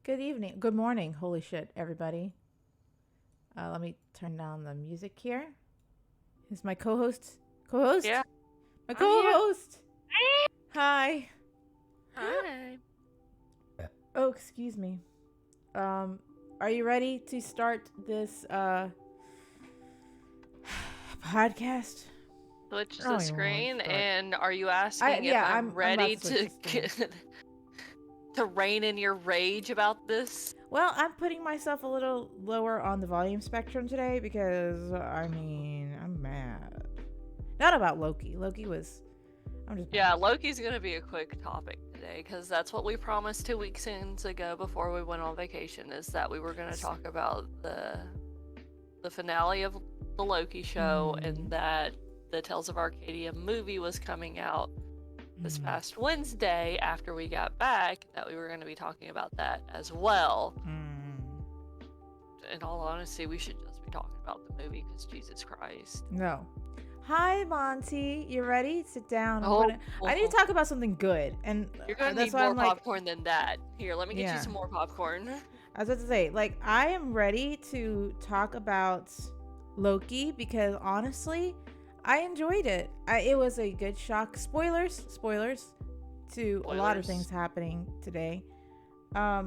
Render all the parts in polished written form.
Good evening. Good morning. Holy shit, everybody. Let me turn down the music here. Is my co-host? Co-host? Yeah, My I'm here. co-host. Hi. Hi. Oh, excuse me. Um, are you ready to start this podcast? Switch the Oh, you won't screen, start. and are you I asking if yeah, I'm I'm about ready to switch to the screen. to rein in your rage about this? Well, I'm putting myself a little lower on the volume spectrum today because I'm mad. Not about Loki. Loki was. I'm just Yeah, mad. Loki's gonna be a quick topic today because that's what we promised 2 weeks ago before we went on vacation. Is that we were gonna talk about the finale of the Loki show and that the Tales of Arcadia movie was coming out this past Wednesday after we got back, that we were going to be talking about that as well. In all honesty, we should just be talking about the movie because Jesus Christ. No. Hi, Monty. You ready? Sit down. I need Oh, to talk about something good, and you're going to that's need why more I'm like, popcorn than that. Here, let me get you yeah. some more popcorn. I was about to say, like, I am ready to talk about Loki because honestly, I enjoyed it. It was a good shock. Spoilers to a lot of things happening today. I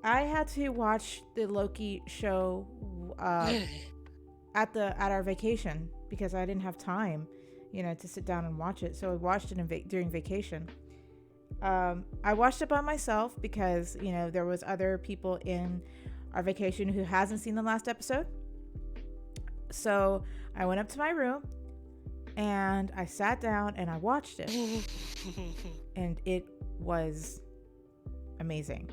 had to watch the Loki show at our vacation because I didn't have time, to sit down and watch it. So I watched it during vacation. I watched it by myself because there was other people in our vacation who hasn't seen the last episode. So I went up to my room and I sat down and I watched it, and it was amazing.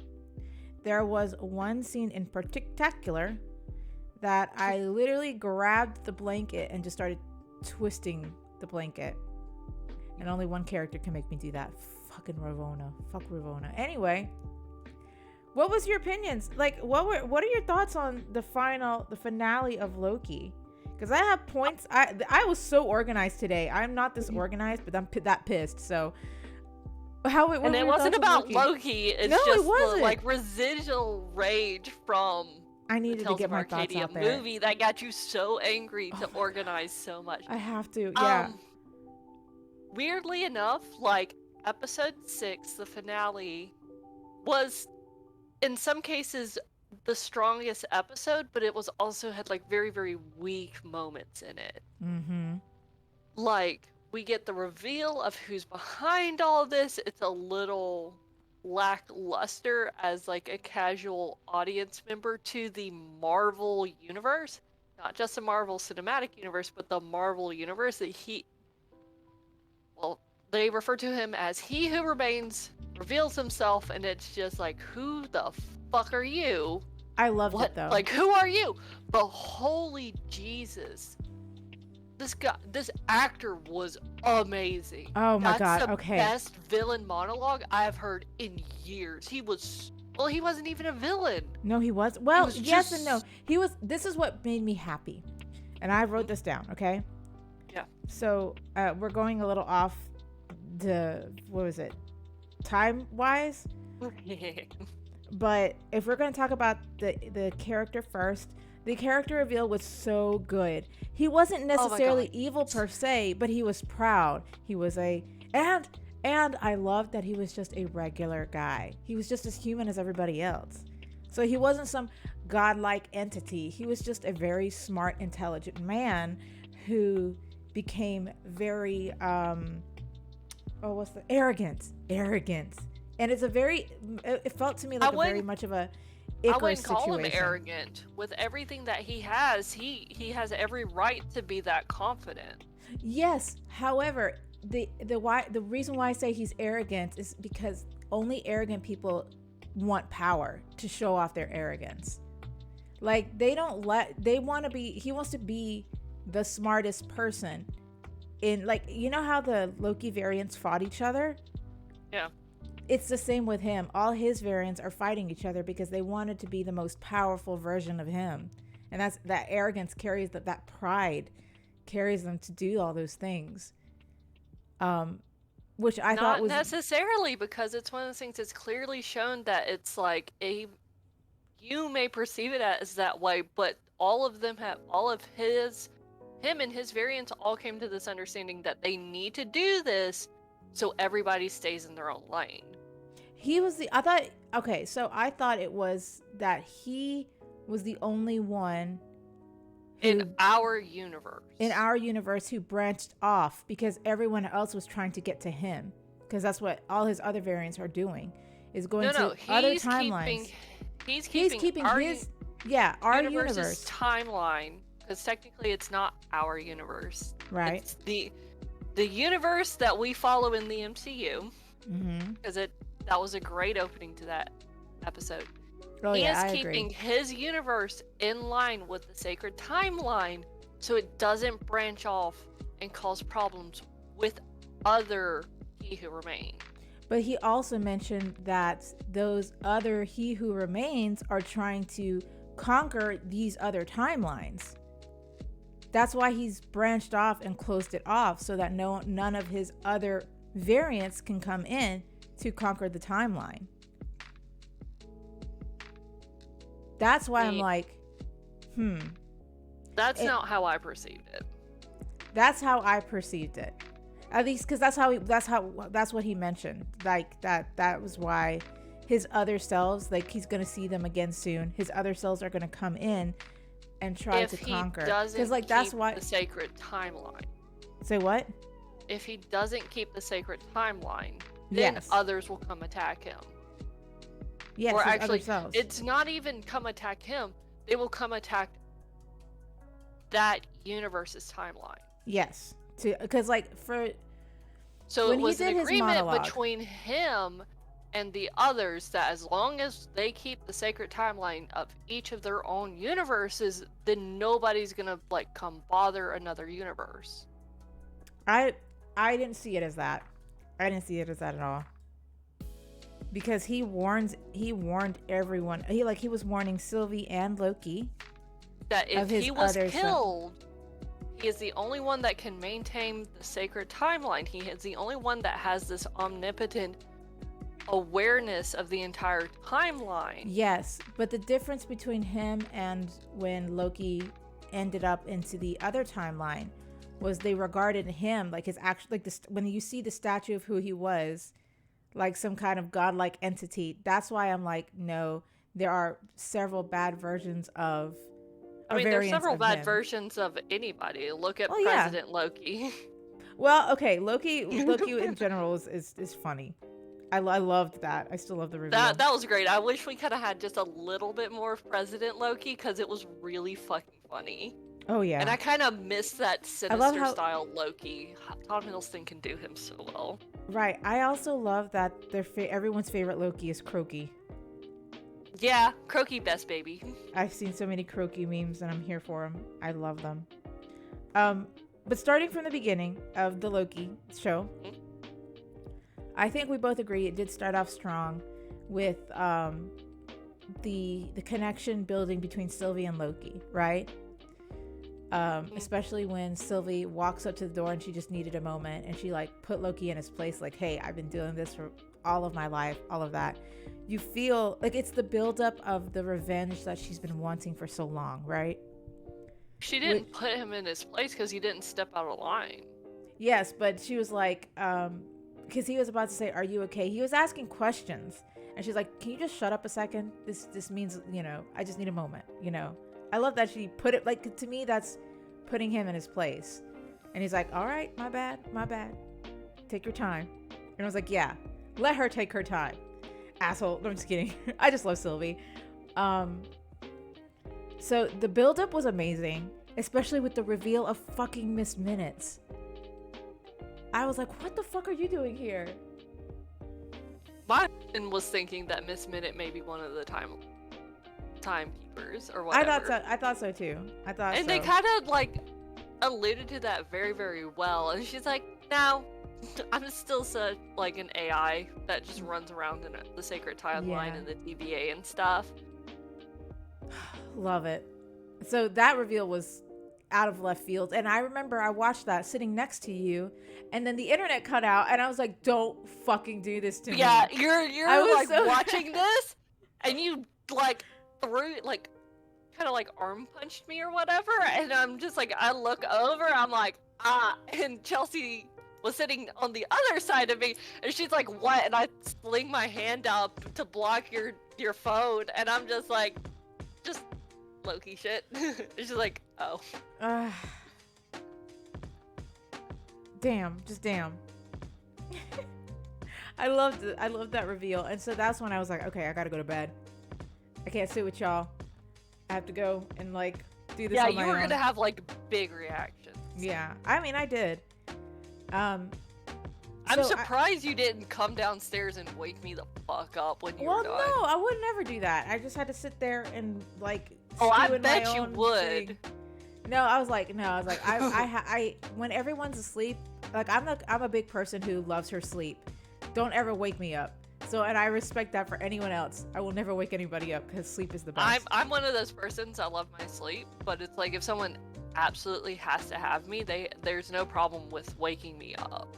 There was one scene in particular that I literally grabbed the blanket and just started twisting the blanket. And only one character can make me do that. Fucking Ravonna. Fuck Ravonna. Anyway, what was your opinions? Like, what are your thoughts on the finale of Loki? Because I have points. I was so organized today. I'm not this organized, but I'm that pissed. So and it wasn't about Loki. It's just the residual rage from I needed the Tales to get of my thoughts Arcadia out there. movie that got you so angry to organize so much. I have to, yeah. Weirdly enough, like episode 6, the finale, was in some cases the strongest episode, but it was also had like very, very weak moments in it. Like, we get the reveal of who's behind all this. It's a little lackluster as like a casual audience member to the Marvel universe. Not just the Marvel Cinematic Universe, but the Marvel universe that they refer to him as He Who Remains, reveals himself, and it's just like, who the fuck are you? I loved it though. Like, who are you? But holy Jesus. This actor was amazing. Oh my God, okay. That's the best villain monologue I've heard in years. He wasn't even a villain. No, he was. Well, yes and no. This is what made me happy. And I wrote this down, okay? Yeah. So, we're going a little off what was it? Time-wise? But if we're going to talk about the character first, the character reveal was so good. He wasn't necessarily evil per se, but he was proud. He was and I loved that he was just a regular guy. He was just as human as everybody else. So he wasn't some godlike entity. He was just a very smart, intelligent man who became very arrogant. And it felt to me like very much of a Icarus I wouldn't call situation. Him arrogant. With everything that he has, he has every right to be that confident. Yes. However, the reason why I say he's arrogant is because only arrogant people want power to show off their arrogance. Like, he wants to be the smartest person in, like, you know how the Loki variants fought each other? Yeah. It's the same with him. All his variants are fighting each other because they wanted to be the most powerful version of him. And that arrogance carries that pride carries them to do all those things. which I thought Not was necessarily, because it's one of those things that's clearly shown that it's like you may perceive it as that way, but all of them have him and his variants all came to this understanding that they need to do this so everybody stays in their own lane. he was the I thought okay, so I thought it was that he was the only one In our universe who branched off because everyone else was trying to get to him, because that's what all his other variants are doing, is going to other timelines. He's keeping our his our universe timeline, because technically it's not our universe, right? It's the universe that we follow in the MCU, because that was a great opening to that episode. He is keeping his universe in line with the sacred timeline so it doesn't branch off and cause problems with other He Who Remain. But he also mentioned that those other He Who Remains are trying to conquer these other timelines. That's why he's branched off and closed it off, so that none of his other variants can come in to conquer the timeline. That's why I'm like, That's not how I perceived it. That's how I perceived it. At least because that's what he mentioned. Like that was why his other selves, like he's gonna see them again soon. His other selves are gonna come in and try to conquer. Because like that's why the sacred timeline. Say what? If he doesn't keep the sacred timeline, then others will come attack him. Yes, or actually, it's not even come attack him. They will come attack that universe's timeline. Yes, because like so it was an agreement between him and the others that as long as they keep the sacred timeline of each of their own universes, then nobody's gonna like come bother another universe. I didn't see it as that. I didn't see it as that at all. Because he warned everyone. He was warning Sylvie and Loki that if he was killed, he is the only one that can maintain the sacred timeline. He is the only one that has this omnipotent awareness of the entire timeline. Yes, but the difference between him and when Loki ended up into the other timeline was they regarded him like his actual, like this, when you see the statue of who he was, like some kind of godlike entity. That's why I'm like, no, there are several bad versions of there's several bad versions of anybody. Look at President Loki. Well, okay, Loki in general is funny. I loved that. I still love the reveal. That was great. I wish we could have had just a little bit more of President Loki, because it was really fucking funny. Oh yeah. And I kind of miss that sinister style Loki. Tom Hiddleston can do him so well. Right. I also love that everyone's favorite Loki is Croaky. Yeah, Croaky best baby. I've seen so many Croaky memes and I'm here for them. I love them. But starting from the beginning of the Loki show, I think we both agree it did start off strong with the connection building between Sylvie and Loki, right? Especially when Sylvie walks up to the door and she just needed a moment and she like put Loki in his place, like, hey, I've been doing this for all of my life, all of that. You feel like it's the buildup of the revenge that she's been wanting for so long, right? She didn't put him in his place because he didn't step out of line. Yes, but she was like, because he was about to say, are you okay? He was asking questions and she's like, can you just shut up a second? This means, I just need a moment, I love that she put it, like, to me, that's putting him in his place. And he's like, all right, my bad. Take your time. And I was like, yeah, let her take her time. Asshole. No, I'm just kidding. I just love Sylvie. So the buildup was amazing, especially with the reveal of fucking Miss Minutes. I was like, what the fuck are you doing here? My was thinking that Miss Minute may be one of the timekeepers or whatever. I thought so too. And they kind of like alluded to that very, very well. And she's like, no, I'm still such like an AI that just runs around in the sacred timeline and the TVA and stuff. Love it. So that reveal was out of left field. And I remember I watched that sitting next to you, and then the internet cut out, and I was like, "Don't fucking do this to me." Yeah, I you're was like so watching this, and you like threw like kind of like arm punched me or whatever, and I'm just like, I look over, I'm like, and Chelsea was sitting on the other side of me, and she's like, what? And I sling my hand up to block your phone, and I'm just like, just Loki shit. And she's like, oh. Damn, just damn. I loved it. I loved that reveal. And so that's when I was like, okay, I gotta go to bed. I can't sit with y'all. I have to go and like do this on my you were own. gonna have like big reactions. Yeah, I mean, I did. I'm surprised you didn't come downstairs and wake me the fuck up when you were done. Well, no, I would never do that. I just had to sit there and like. Oh, I stew in bet my you own would. thing. I was like, I when everyone's asleep, like I'm a big person who loves her sleep. Don't ever wake me up. So, and I respect that for anyone else. I will never wake anybody up because sleep is the best. I'm one of those persons. I love my sleep, but it's like if someone absolutely has to have me, there's no problem with waking me up.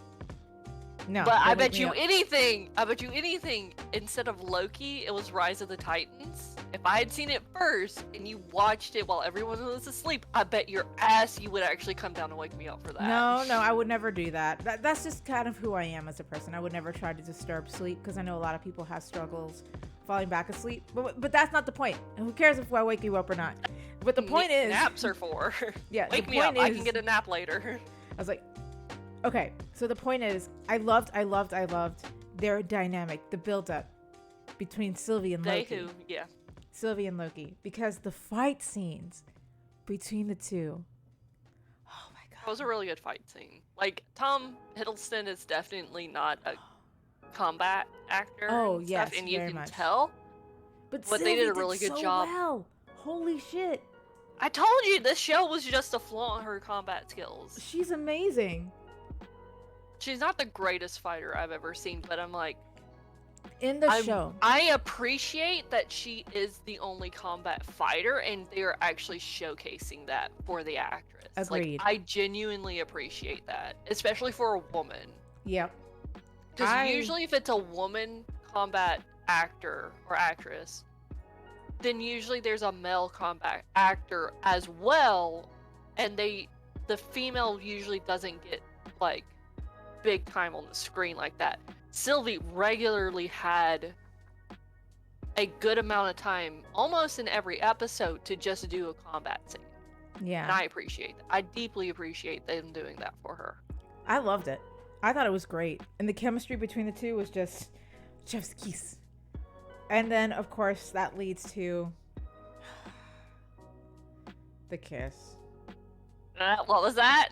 No, but I don't wake bet me you up. anything. Instead of Loki, it was Rise of the Titans. If I had seen it first and you watched it while everyone was asleep, I bet your ass you would actually come down and wake me up for that. No, I would never do that. That's just kind of who I am as a person. I would never try to disturb sleep because I know a lot of people have struggles falling back asleep. But that's not the point. And who cares if I wake you up or not? But the point is, naps are for. Yeah, wake me up. I can get a nap later. I was like, okay. So the point is, I loved their dynamic, the build up between Sylvie and Loki. Sylvie and Loki, because the fight scenes between the two. Oh my god. It was a really good fight scene. Like Tom Hiddleston is definitely not a combat actor. Oh and yes, stuff, and you very can much. tell. But they did a really good so job. Well. Holy shit. I told you this show was just to flaunt her combat skills. She's amazing. She's not the greatest fighter I've ever seen, but I'm like, in the show, I appreciate that she is the only combat fighter, and they are actually showcasing that for the actress. Agreed. Like, I genuinely appreciate that, especially for a woman. Yep. Because usually, if it's a woman combat actor or actress, then usually there's a male combat actor as well, and the female usually doesn't get like big time on the screen like that. Sylvie regularly had a good amount of time, almost in every episode, to just do a combat scene. Yeah. And I appreciate that. I deeply appreciate them doing that for her. I loved it. I thought it was great. And the chemistry between the two was just chef's kiss. And then, of course, that leads to the kiss. What was that?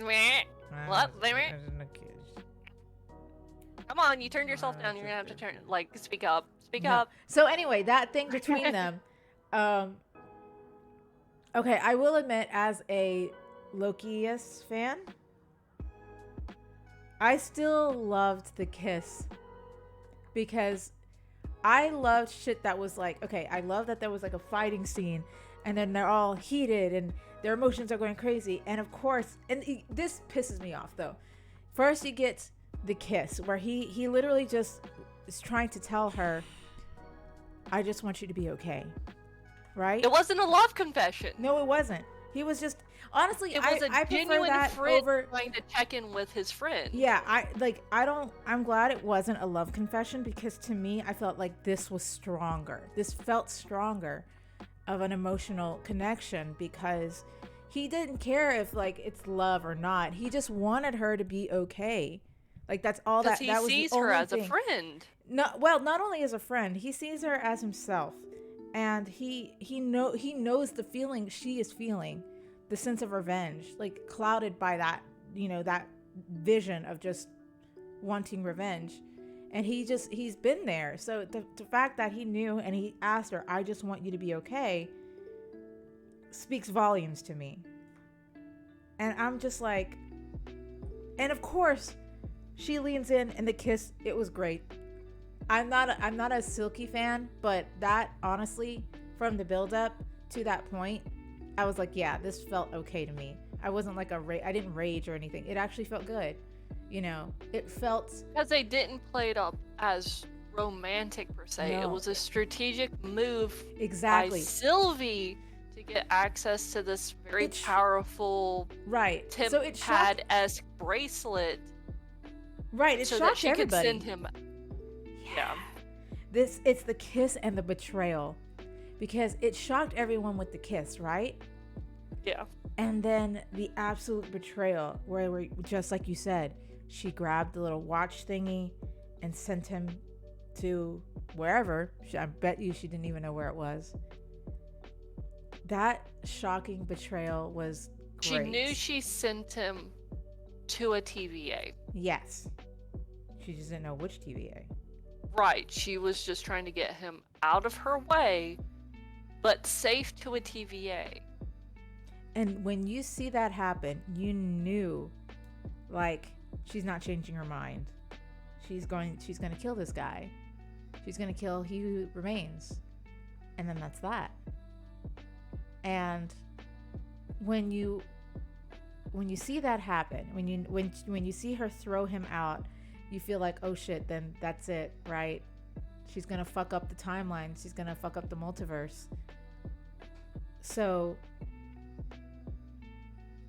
Meh. What? Come on, you turned yourself down. You're gonna have to speak up. Speak up. So anyway, that thing between them. Okay, I will admit, as a Loki-iest fan, I still loved the kiss because I loved shit that was like, okay, I love that there was like a fighting scene, and then they're all heated and their emotions are going crazy, and of course, this pisses me off though. First, you get the kiss where he literally just is trying to tell her, I just want you to be okay, right? It wasn't a love confession. No, it wasn't. He was just, honestly, it was I a prefer genuine that friend over trying to check in with his friend. Yeah, I'm glad it wasn't a love confession, because to me, I felt like this was stronger. This felt stronger of an emotional connection, because he didn't care if like it's love or not. He just wanted her to be okay. Like that's all that was. He sees her as a friend. No, well, not only as a friend, he sees her as himself, and he knows the feeling she is feeling, the sense of revenge, like clouded by that, that vision of just wanting revenge, and he's been there. So the fact that he knew and he asked her, "I just want you to be okay," speaks volumes to me. And I'm just like, and of course, she leans in, and the kiss, it was great. I'm not a Silky fan, but that honestly, from the build up to that point, I was like, yeah, this felt okay to me. I wasn't like I didn't rage or anything. It actually felt good. You know, it felt Because they didn't play it up as romantic per se. It no, was a strategic move by exactly. Sylvie to get access to this very It's powerful right. So it shocked. Tempad-esque bracelet Right, it so that shocked she could everybody. send him. Yeah. It's the kiss and the betrayal, because it shocked everyone with the kiss, right? Yeah. And then the absolute betrayal, where just like you said, she grabbed the little watch thingy and sent him to wherever. I bet you she didn't even know where it was. That shocking betrayal was great. She knew she sent him to a TVA. Yes. She just didn't know which TVA. Right. She was just trying to get him out of her way, but safe to a TVA. And when you see that happen, you knew, like, she's not changing her mind. She's going to kill this guy. She's going to kill he who remains. And then that's that. And when you see that happen, when you see her throw him out, you feel like, oh shit, then that's it, right? She's going to fuck up the timeline. She's going to fuck up the multiverse. So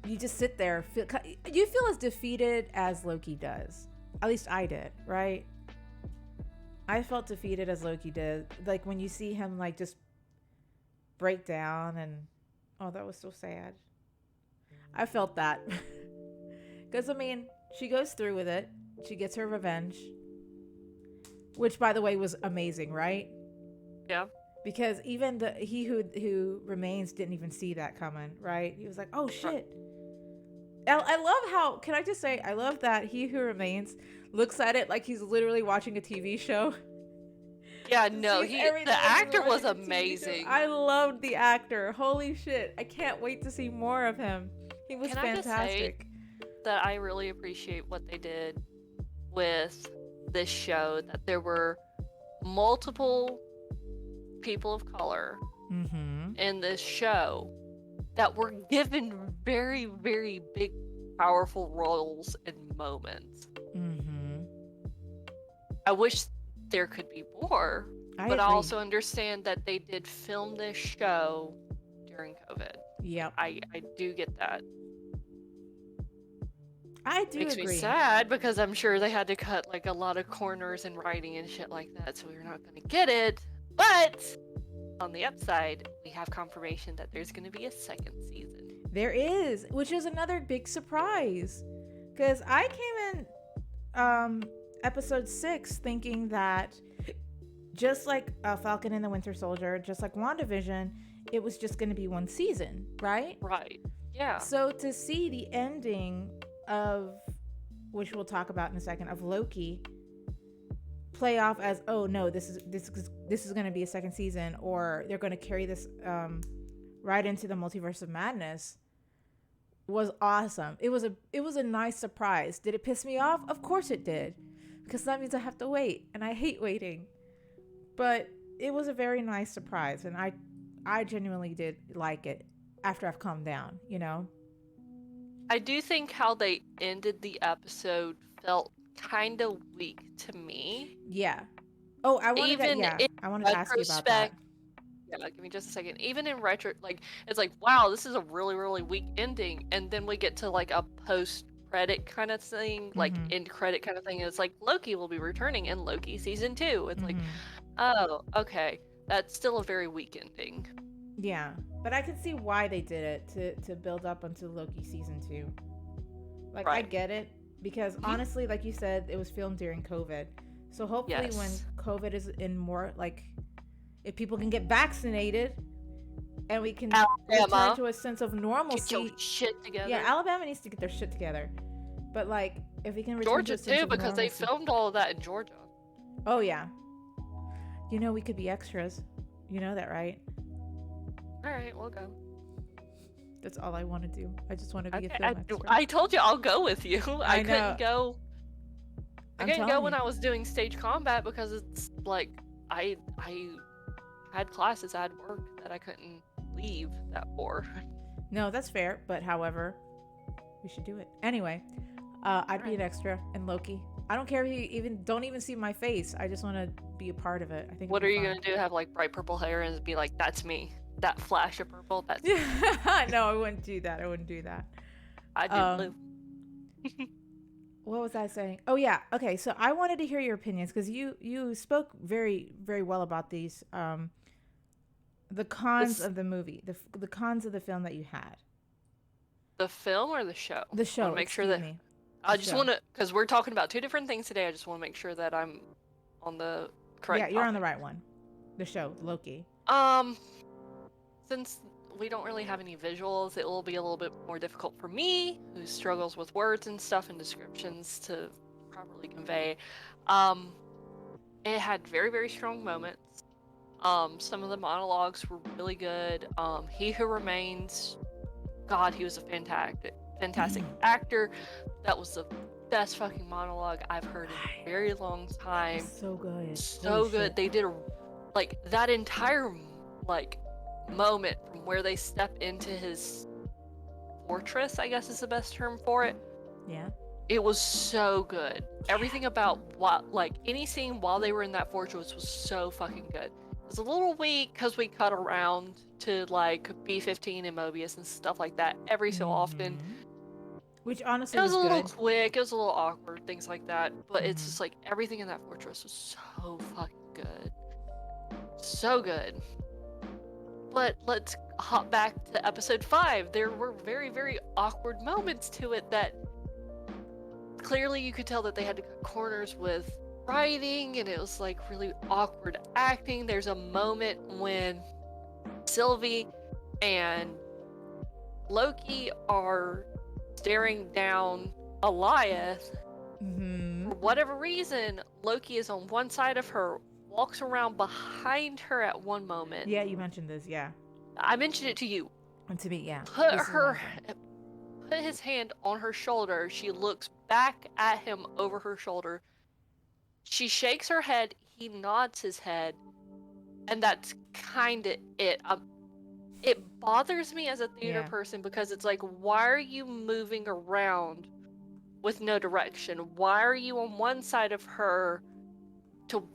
you just sit there, you feel as defeated as Loki does. At least I did, right? I felt defeated as Loki did. Like when you see him like just break down, and oh, that was so sad. I felt that. Because I mean, she goes through with it. She gets her revenge. Which by the way was amazing, right? Yeah. Because even he who remains didn't even see that coming, right? He was like, oh shit. I love how, can I just say, I love that he who remains looks at it like he's literally watching a TV show. Yeah, no, the actor was amazing. I loved the actor. Holy shit. I can't wait to see more of him. He was fantastic. I just say that I really appreciate what they did with this show, that there were multiple people of color in this show that were given very, very big, powerful roles and moments. I wish there could be more, but I also understand that they did film this show during COVID. Yep. I do get that. I do Makes agree. me sad because I'm sure they had to cut like a lot of corners and writing and shit like that, so we're not going to get it. But on the upside, we have confirmation that there's going to be a second season. There is, which is another big surprise. Because I came in episode 6 thinking that just like Falcon and the Winter Soldier, just like WandaVision, it was just going to be one season, right? Right. Yeah. So to see the ending of, which we'll talk about in a second, of Loki play off as, oh no, this is going to be a second season, or they're going to carry this right into the multiverse of madness, was awesome. It was a nice surprise. Did it piss me off? Of course it did, because that means I have to wait, and I hate waiting. But it was a very nice surprise, and I genuinely did like it after I've calmed down, you know? I do think how they ended the episode felt kind of weak to me. Yeah. Oh, I wanted to ask you about that. Yeah, give me just a second. Even in retro, like, it's like, wow, this is a really, really weak ending. And then we get to like a post-credit kind of thing, like end credit kind of thing. And it's like, Loki will be returning in Loki season 2. It's like, oh, okay. That's still a very weak ending. Yeah, but I can see why they did it, to build up until Loki season 2. Like, right. I get it, because honestly, like you said, it was filmed during COVID. So hopefully when COVID is in more, like, if people can get vaccinated and we can return to a sense of normalcy. Get your shit together. Yeah, Alabama needs to get their shit together. But like, if we can return to a sense too, of because normalcy. they filmed all of that in Georgia. Oh yeah. You know, we could be extras. You know that, right? All right, we'll go. That's all I want to do. I just want to be a film extra. I told you I'll go with you. I couldn't go. I couldn't go when I was doing stage combat because it's like I had classes, I had work that I couldn't leave that for. No, that's fair. But however, we should do it anyway. I'd be an Alright. extra in Loki. I don't care if you even don't even see my face. I just want to be a part of it. I think it'd What be are you fun. gonna do? Have like bright purple hair and be like, that's me. That flash of purple, that's me. No, I wouldn't do that. I wouldn't do that. I do Um, blue. what was I saying? Oh yeah. Okay. So I wanted to hear your opinions because you spoke very well about these. The cons This of the movie, the cons of the film that you had. the film or the show? The I want show. to make sure Excuse that me. The I just show. want to, because we're talking about two different things today. I just want to make sure that I'm on the Yeah, correct you're on the topic. right one. The show, Loki. Um, since we don't really have any visuals, it will be a little bit more difficult for me, who struggles with words and stuff and descriptions to properly convey. Um, it had very strong moments. Some of the monologues were really good. He Who Remains, God, he was a fantastic actor. That was the best fucking monologue I've heard in a very long time. So good. So Holy good. shit. They did like that entire like moment from where they step into his fortress, I guess is the best term for it. Yeah. It was so good. Everything about what, like, any scene while they were in that fortress was so fucking good. It was a little weak because we cut around to like B-15 and Mobius and stuff like that every so often. Which It honestly was was a little good. quick, it was a little awkward, things like that. But it's Mhm. just like everything in that fortress was so fucking good. So good. But let's hop back to episode 5. There were very awkward moments to it that clearly you could tell that they had to cut corners with writing, and it was like really awkward acting. There's a moment when Sylvie and Loki are staring down Elias. Mhm. For whatever reason, Loki is on one side of her, walks around behind her at one moment. Yeah, you mentioned this. Yeah. I mentioned it to you. And to me, yeah. Put This is what her happened. put his hand on her shoulder. She looks back at him over her shoulder. She shakes her head. He nods his head, and that's kind of it. It bothers me as a theater Yeah. person because it's like, why are you moving around with no direction? Why are you on one side of her to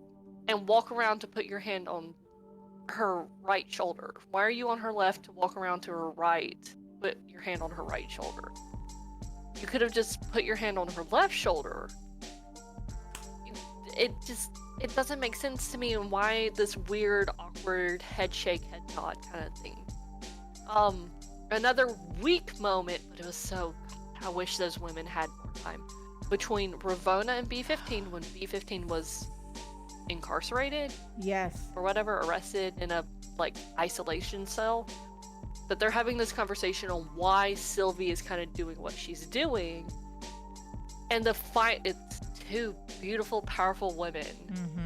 and walk around to put your hand on her right shoulder? Why are you on her left to walk around to her right, put your hand on her right shoulder? You could have just put your hand on her left shoulder. It doesn't make sense to me, and why this weird, awkward head shake, head nod kind of thing. Another weak moment, but it was so. I wish those women had more time between Ravonna and B-15 when B-15 was incarcerated Yes. or whatever, arrested in a like isolation cell. That they're having this conversation on why Sylvie is kind of doing what she's doing, and the fight. It's two beautiful, powerful women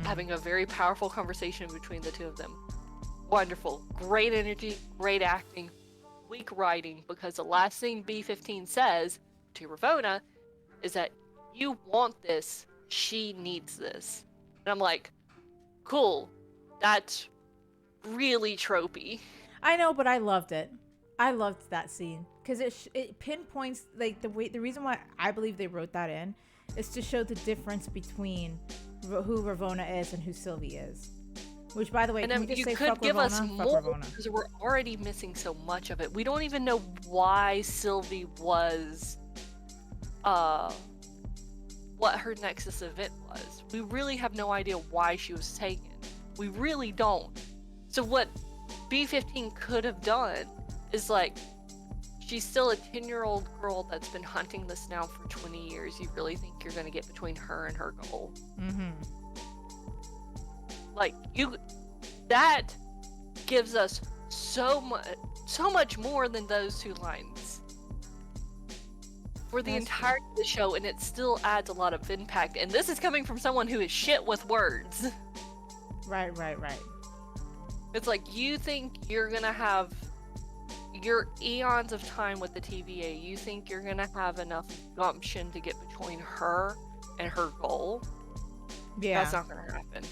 having a very powerful conversation between the two of them. Wonderful, great energy, great acting, weak writing, because the last thing B-15 says to Ravonna is that you want this, she needs this. And I'm like, cool, that's really tropey. I know, but I loved it. I loved that scene because it pinpoints like the reason why I believe they wrote that in is to show the difference between who Ravonna is and who Sylvie is. Which, by the way, And can we then just you say could fuck give us Ravonna? Fuck more Ravonna. because we're already missing so much of it. We don't even know why Sylvie was, what her Nexus event was. We really have no idea why she was taken. We really don't. So what B-15 could have done is like, she's still a 10-year-old girl that's been hunting this now for 20 years. You really think you're going to get between her and her goal? Like, that gives us so much more than those two lines for the entirety of the show, and it still adds a lot of impact. And this is coming from someone who is shit with words. Right. It's like, you think you're gonna have your eons of time with the TVA, you think you're gonna have enough gumption to get between her and her goal? Yeah. That's not gonna happen.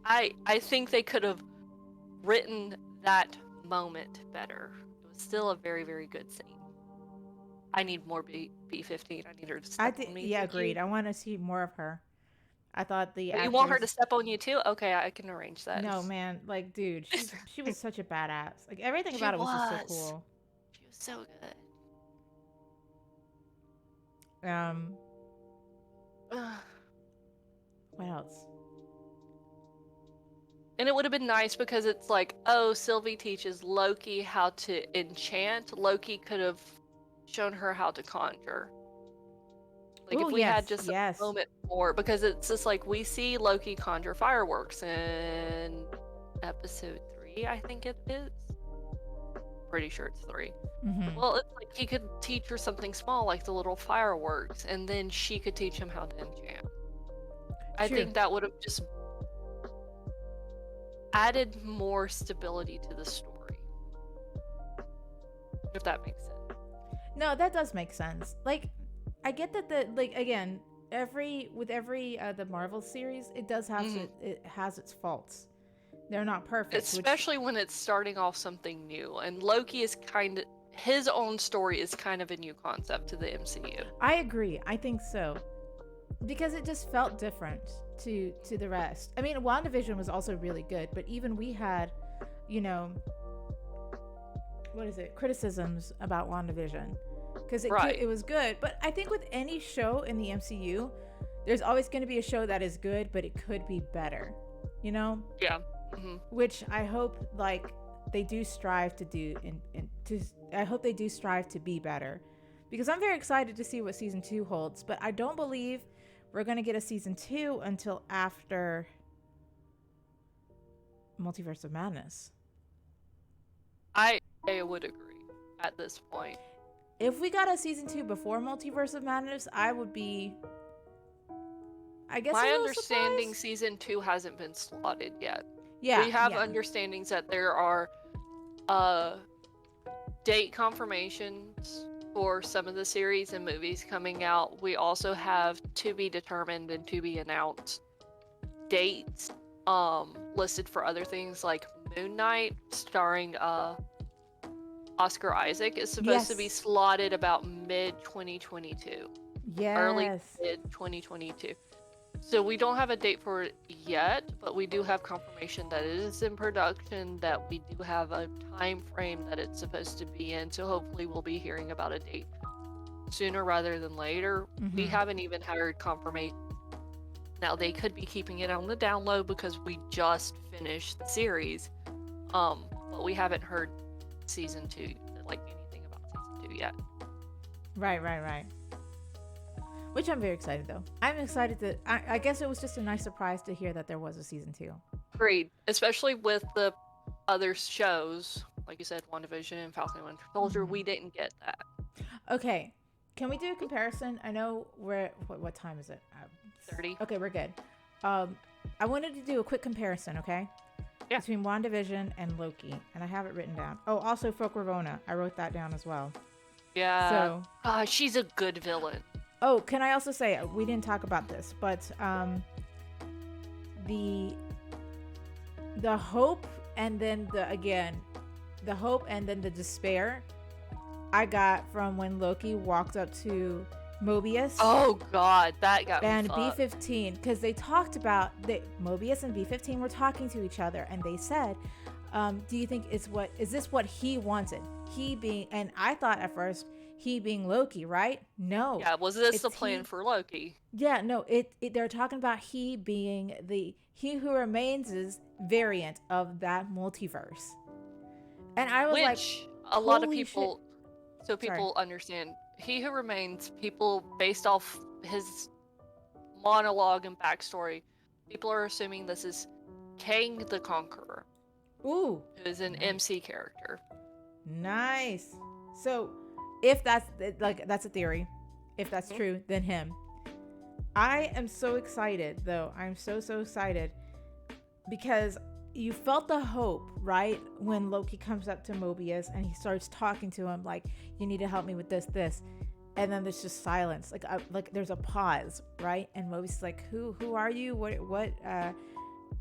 I think they could have written that moment better. It was still a very, very good scene. I need more B15. I need her to step on me. Yeah, Thank you. agreed. I want to see more of her. I thought the Oh, you want her to actress. step on you too? Okay, I can arrange that. No, man, like, dude, she was such a badass. Like everything She about it was just so was. cool. She was so good. Um, Ugh. what else? And it would have been nice because it's like, oh, Sylvie teaches Loki how to enchant. Loki could have shown her how to conjure. Like Oh if we had yes, just a yes. moment more, because it's just like we see Loki conjure fireworks in episode 3, I think it is. Pretty sure it's 3. Mm-hmm. Well, it's like he could teach her something small, like the little fireworks, and then she could teach him how to enchant. I True. think that would have just added more stability to the story. If that makes sense. No, that does make sense. Like, I get that the like again, every the Marvel series, it does have it has its faults. They're not perfect, Especially when it's starting off something new. And Loki is kind of his own story is kind of a new concept to the MCU. I agree. I think so. Because it just felt different to the rest. I mean, WandaVision was also really good, but even we had, you know, what is it? Criticisms about WandaVision. Because it was good. But I think with any show in the MCU, there's always going to be a show that is good, but it could be better. You know? Yeah. Mm-hmm. Which I hope like they do strive to do I hope they do strive to be better. Because I'm very excited to see what season 2 holds, but I don't believe we're going to get a season 2 until after Multiverse of Madness. I would agree at this point. If we got a season 2 before Multiverse of Madness, I would be, I guess, my a little understanding surprised. season 2 hasn't been slotted yet. Yeah, we have understandings that there are date confirmations for some of the series and movies coming out. We also have to be determined and to be announced dates listed for other things, like Moon Knight starring Oscar Isaac is supposed to be slotted about mid 2022. Yes. Early mid 2022. So we don't have a date for it yet, but we do have confirmation that it is in production, that we do have a time frame that it's supposed to be in. So hopefully we'll be hearing about a date sooner rather than later. Mm-hmm. We haven't even heard confirmation. Now they could be keeping it on the down low because we just finished the series, but we haven't heard season 2, like anything about season 2 yet. Right. Which I'm very excited though. I'm excited to. I guess it was just a nice surprise to hear that there was a season 2. Agreed, especially with the other shows, like you said, WandaVision and Falcon and Winter Soldier. We didn't get that. Okay, can we do a comparison? I know we're what time is it? 30. Okay, we're good. I wanted to do a quick comparison. Okay. Yeah. Between WandaVision and Loki, and I have it written down. Oh, also Folk Ravonna. I wrote that down as well. Yeah. So. She's a good villain. Oh, can I also say, we didn't talk about this, but the hope and then the hope and then the despair I got from when Loki walked up to Mobius. Oh God, that got and me B-15, because they talked about Mobius and B-15 were talking to each other, and they said, do you think is this what he wanted? He being, and I thought at first he being Loki, right? No. Yeah, was this the plan for Loki? Yeah, no, they're talking about he being the He Who Remains' variant of that multiverse. And I was like, a lot of people, so people understand, He Who Remains, people based off his monologue and backstory, people are assuming this is Kang the Conqueror. Ooh. Who is an MC character. Nice. So if that's a theory, if that's true, then him. I am so excited though. I'm so excited because you felt the hope, right? When Loki comes up to Mobius and he starts talking to him like, you need to help me with this. And then there's just silence. Like there's a pause, right? And Mobius is like, who are you? What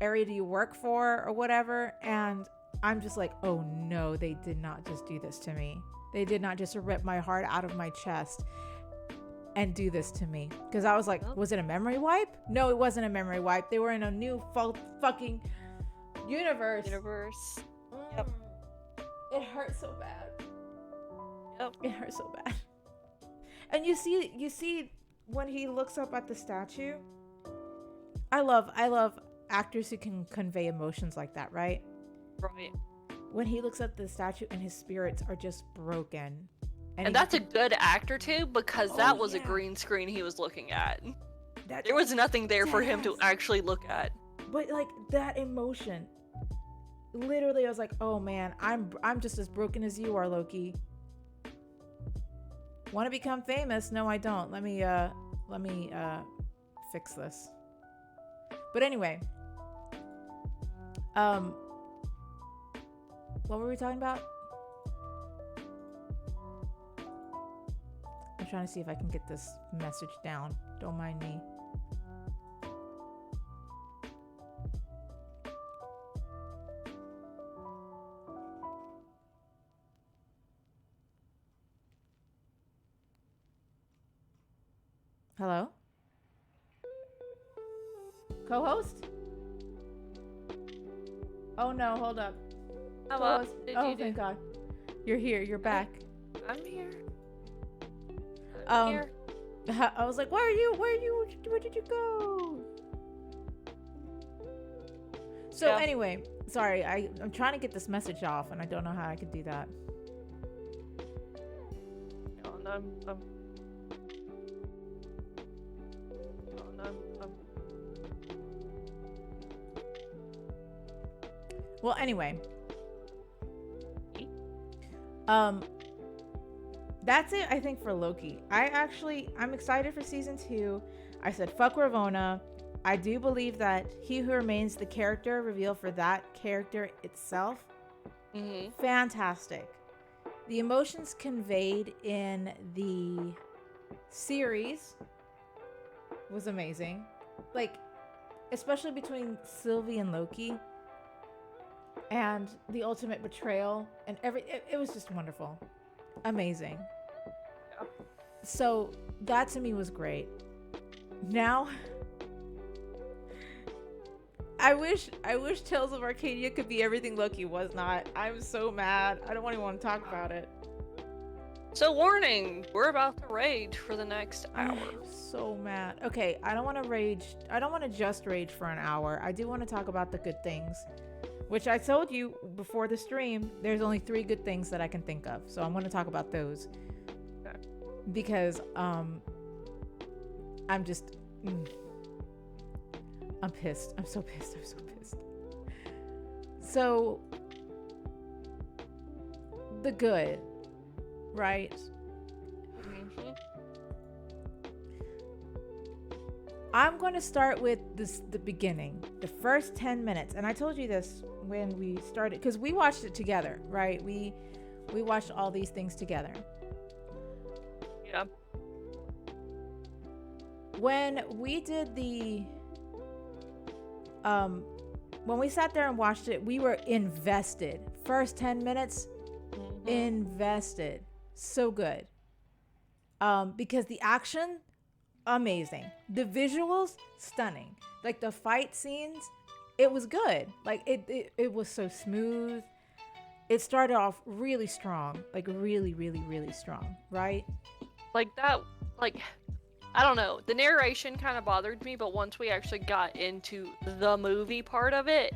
area do you work for or whatever? And I'm just like, oh no, they did not just do this to me. They did not just rip my heart out of my chest and do this to me. Because I was like, was it a memory wipe? No, it wasn't a memory wipe. They were in a new fucking universe. Yep. It hurt so bad. Yep. It hurt so bad. And you see when he looks up at the statue. I love actors who can convey emotions like that, right? Right. When he looks at the statue and his spirits are just broken. And that's a good actor too, because that was a green screen he was looking at. There was nothing there for him to actually look at. But like that emotion, literally, I was like, "Oh man, I'm just as broken as you are, Loki." Want to become famous? No, I don't. Let me fix this. But anyway, what were we talking about? I'm trying to see if I can get this message down. Don't mind me. Hello? Co-host? Oh no, hold up. Hello. Oh, thank God. You're here. You're back. I'm here. I was like, where did you go? So anyway, sorry, I'm trying to get this message off and I don't know how I could do that. Well, anyway. That's it, I think, for Loki. I'm excited for season 2. I said, fuck Ravonna. I do believe that He Who Remains, the character reveal for that character itself, fantastic. The emotions conveyed in the series was amazing. Like, especially between Sylvie and Loki. And the ultimate betrayal and it was just wonderful. Amazing. Yeah. So that to me was great. Now I wish Tales of Arcadia could be everything Loki was not. I'm so mad. I don't even want to talk about it. So warning, we're about to rage for the next hour. I'm so mad. Okay, I don't want to rage. I don't want to just rage for an hour. I do want to talk about the good things. Which I told you before the stream, there's only 3 good things that I can think of. So I'm going to talk about those. Okay. Because I'm just... I'm pissed. I'm so pissed. So... The good. Right? Mm-hmm. I'm going to start with the beginning. The first 10 minutes. And I told you this when we started, because we watched it together, right? We watched all these things together. Yeah. When we did when we sat there and watched it, we were invested. First 10 minutes, invested. So good. Because the action, amazing. The visuals, stunning. Like the fight scenes, it was good. Like it was so smooth. It started off really strong, like really, really, really strong, right? Like that, like, I don't know. The narration kind of bothered me, but once we actually got into the movie part of it,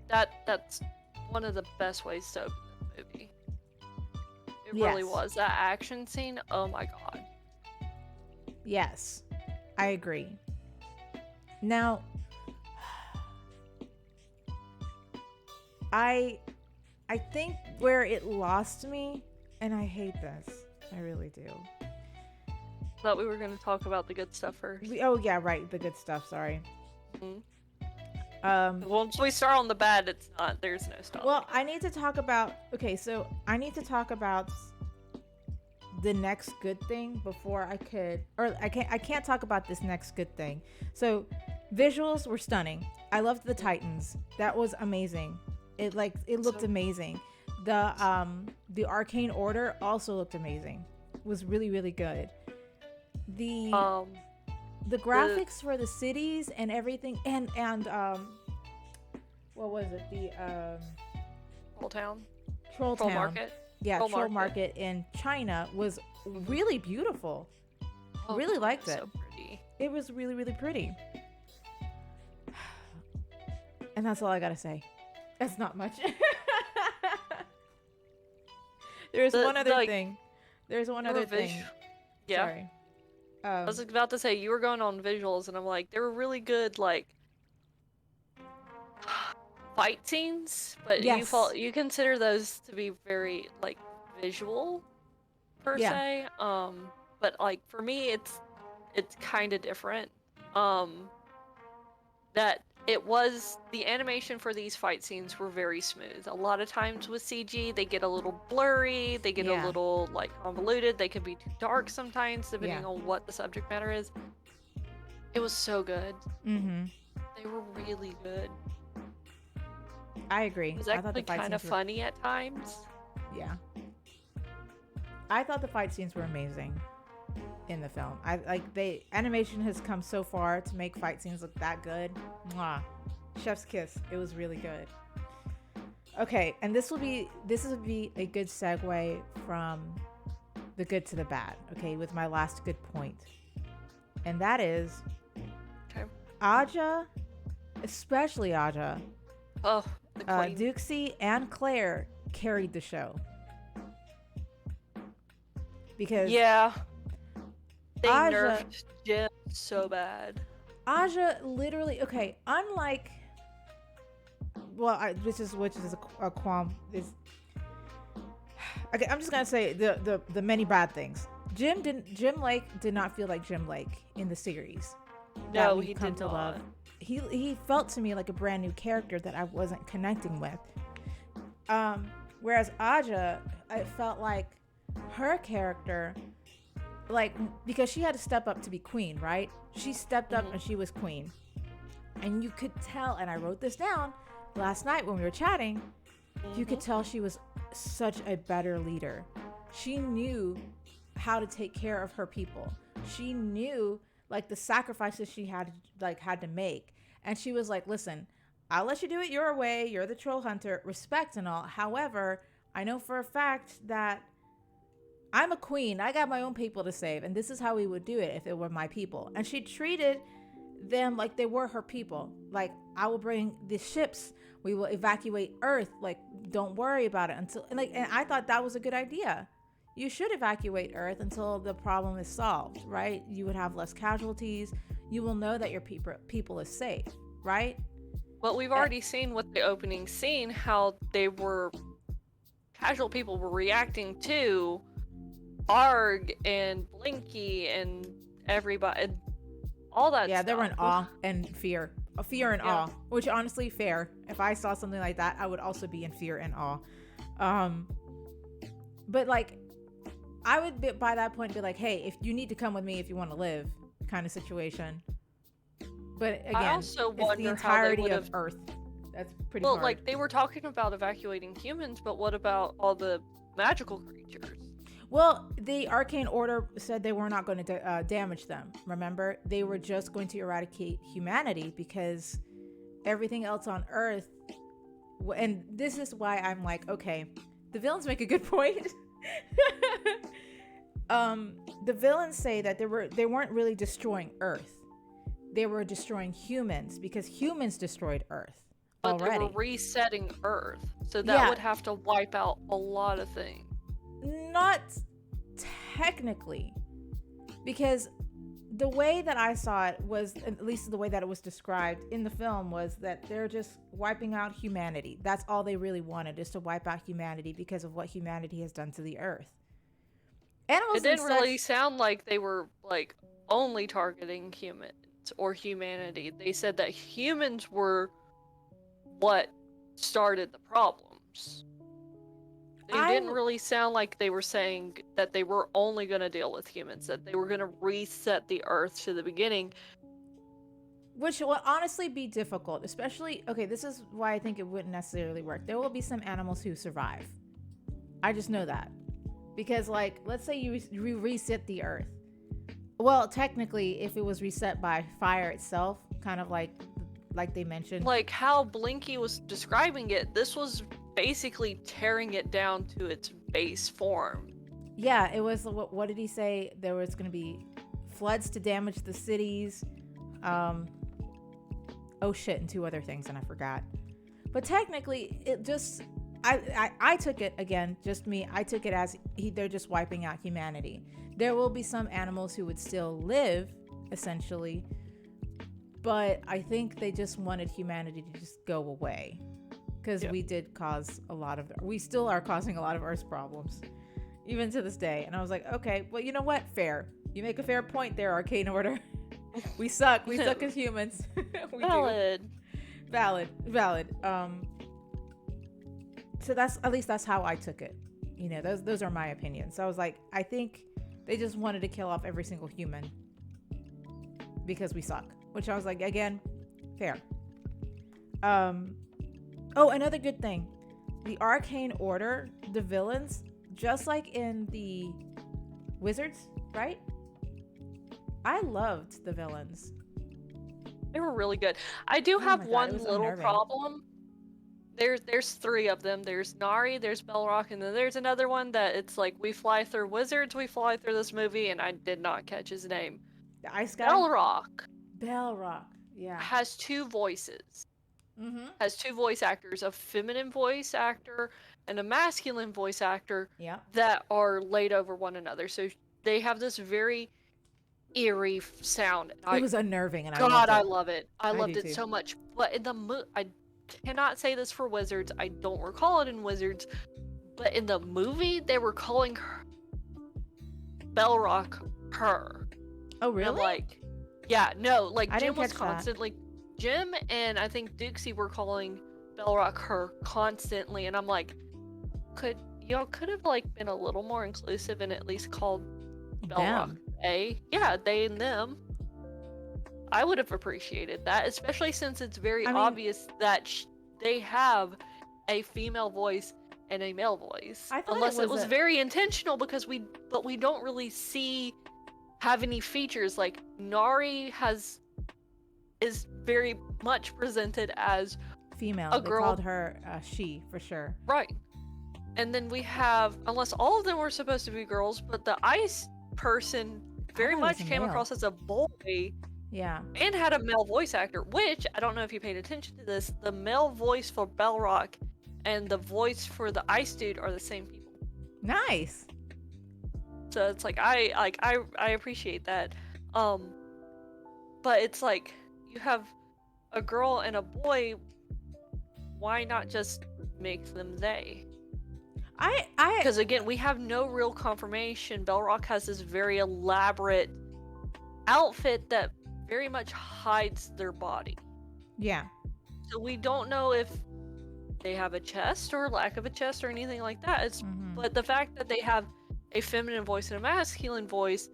that's one of the best ways to open the movie. It really was. That action scene, oh my God. Yes, I agree. Now, I think where it lost me, and I hate this, I really do. Thought we were going to talk about the good stuff first. Oh yeah, right, the good stuff. Sorry. Once we start on the bad, it's not. There's no stop. Well, I need to talk about. Okay, so I need to talk about the next good thing before I could, or I can't talk about this next good thing. So, visuals were stunning. I loved the Titans. That was amazing. It looked So, amazing. The Arcane Order also looked amazing. Was really really good. The um, the the graphics for the cities and everything, and what was it, the Troll Town, Troll Troll Town, Market, yeah, Troll Troll Market. Market in China was Mhm. really beautiful. Oh, Really it liked was it. so pretty. It was really really pretty. And that's all I gotta say. That's not much. There's The one other like thing. There's one they were other thing. yeah. Sorry. I was um about to say you were going on visuals, and I'm like, they were really good, like fight scenes, but yes. you consider those to be very like visual per Yeah. se. But like for me, it's kind of different. Um, that it was the animation for these fight scenes were very smooth. A lot of times with CG, they get a little blurry, they get a Yeah. little like convoluted, they could be too dark sometimes, Yeah. depending on what the subject matter is. It was so good. Mm-hmm. They were really good. I It agree. was I thought the actually fight kind of scenes were, funny at times. yeah. I thought the fight scenes were amazing in the film. I like the animation has come so far to make fight scenes look that good. Mwah. Chef's kiss. It was really good. Okay, and this will be a good segue from the good to the bad. Okay, with my last good point, and that is Okay. Aja, especially Aja, Oh, the queen. Duxie, and Claire carried the show because Yeah, they Aja nerfed Jim so bad. Aja literally, okay, unlike, well, which is a qualm is, okay, I'm just gonna say the many bad things. Jim Lake did not feel like Jim Lake in the series that No, we've he come did to love. not. He felt to me like a brand new character that I wasn't connecting with. Whereas Aja, I felt like her character, like, because she had to step up to be queen, right? She stepped up and she was queen. And you could tell, and I wrote this down last night when we were chatting, you could tell she was such a better leader. She knew how to take care of her people. She knew like the sacrifices she had to make. And she was like, "Listen, I'll let you do it your way. You're the troll hunter, respect and all. However, I know for a fact that I'm a queen. I got my own people to save, and this is how we would do it if it were my people." And she treated them like they were her people. Like, I will bring the ships. We will evacuate Earth. Like, don't worry about it until, and I thought that was a good idea. You should evacuate Earth until the problem is solved, right? You would have less casualties. You will know that your people is safe, right? But we've Eh, already seen with the opening scene how they were casual people were reacting to Arg and Blinky and everybody, and all that yeah, stuff. they were in awe and fear. Fear and Yeah. awe, which honestly fair. If I saw something like that, I would also be in fear and awe. Um, but like, I would be, by that point be like, hey, if you need to come with me if you want to live, kind of situation. But I again, also it's the wonder how they entirety would of have. Earth. That's pretty Well, hard. like they were talking about evacuating humans, but what about all the magical creatures? Well, the Arcane Order said they were not going to damage them. Remember, they were just going to eradicate humanity because everything else on Earth. And this is why I'm like, okay, the villains make a good point. The villains say that they weren't really destroying Earth. They were destroying humans because humans destroyed Earth But they were already. resetting Earth, so that Yeah, would have to wipe out a lot of things. not technically, because the way that I saw it was, at least the way that it was described in the film, was that they're just wiping out humanity. That's all they really wanted, is to wipe out humanity because of what humanity has done to the Earth. It Animals and didn't really such. sound like they were like only targeting humans or humanity. They said that humans were what started the problems. They I didn't really sound like they were saying that they were only going to deal with humans, that they were going to reset the Earth to the beginning. which will honestly be difficult, especially, okay, this is why I think it wouldn't necessarily work. There will be some animals who survive. I just know that. Because, like, let's say you reset the earth. Well, technically, if it was reset by fire itself, kind of like they mentioned. Like how Blinky was describing it, this was basically tearing it down to its base form. Yeah, it was, what did he say? There was going to be floods to damage the cities. Oh shit, and two other things, and I forgot. But technically, it just, I took it, again, just me, I took it as they're just wiping out humanity. There will be some animals who would still live, essentially, but I think they just wanted humanity to just go away. Because we did cause we still are causing a lot of Earth's problems, even to this day. And I was like, okay, well, you know what? Fair. You make a fair point there, Arcane Order. We suck. We suck as humans. We Valid. Do. Valid. So that's how I took it. You know, those are my opinions. So I was like, I think they just wanted to kill off every single human because we suck. Which I was like, again, fair. Oh, another good thing. The Arcane Order, the villains, just like in the Wizards, right? I loved the villains. They were really good. I do have one little unnerving. problem. There's three of them. There's Nari, there's Belrock, and then there's another one that it's like we fly through wizards, we fly through this movie, and I did not catch his name. The Ice Guy? Belrock yeah. has two voices. Mm-hmm. Has two voice actors, a feminine voice actor and a masculine voice actor that are laid over one another. So they have this very eerie sound. It was unnerving, and I love it. I loved it too. So much. But in the I cannot say this for Wizards. I don't recall it in Wizards. But in the movie, they were calling her Belrock her. Oh, really? And like, yeah, no, like I Jim didn't was catch constantly. Jim and I think Dixie were calling Belrock her constantly, and I'm like, y'all could have like been a little more inclusive and at least called Belrock they and them. I would have appreciated that, especially since it's very obvious that they have a female voice and a male voice. Unless it was very intentional, because we don't really have any features. Like Nari is very much presented as female. A girl. They called her she, for sure. Right. And then we have, unless all of them were supposed to be girls, but the ice person very much came across as a boy. Yeah. And had a male voice actor, which, I don't know if you paid attention to this, the male voice for Belrock and the voice for the ice dude are the same people. Nice. So it's like, I appreciate that. But it's like, you have a girl and a boy, why not just make them they? Because again, we have no real confirmation. Belrock has this very elaborate outfit that very much hides their body. Yeah. So we don't know if they have a chest or lack of a chest or anything like that. But the fact that they have a feminine voice and a masculine voice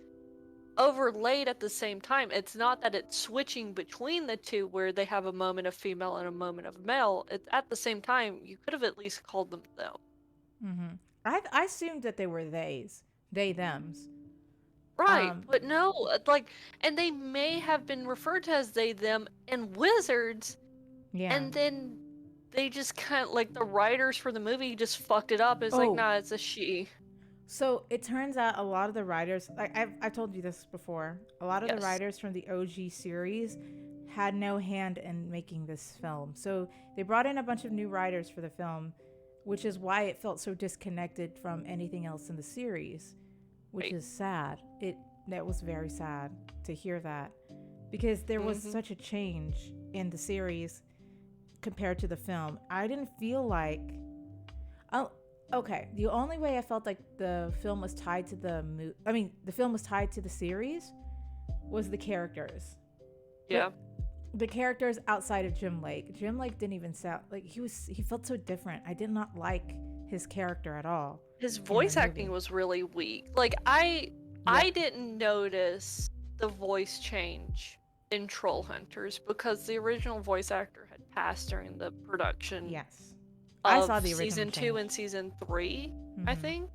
overlaid at the same time, it's not that it's switching between the two where they have a moment of female and a moment of male. It's at the same time. You could have at least called them them. Mm-hmm. I assumed that they were thems. Right, but no, like, and they may have been referred to as they them in Wizards. Yeah. And then they just kind of, like, the writers for the movie just fucked it up. It's like, nah, it's a she. So it turns out a lot of the writers, like I've told you this before, a lot of the writers from the OG series had no hand in making this film. So they brought in a bunch of new writers for the film, which is why it felt so disconnected from anything else in the series, which is sad. That was very sad to hear that, because there was such a change in the series compared to the film. I didn't feel like, okay, the only way I felt like the film was tied to the film was tied to the series was the characters. Yeah. But the characters outside of Jim Lake. Jim Lake didn't even sound like he felt so different. I did not like his character at all. His voice acting was really weak. Like I didn't notice the voice change in Troll Hunters because the original voice actor had passed during the production Yes. I of saw the original season 2 change. and season 3, I Mm-hmm. think.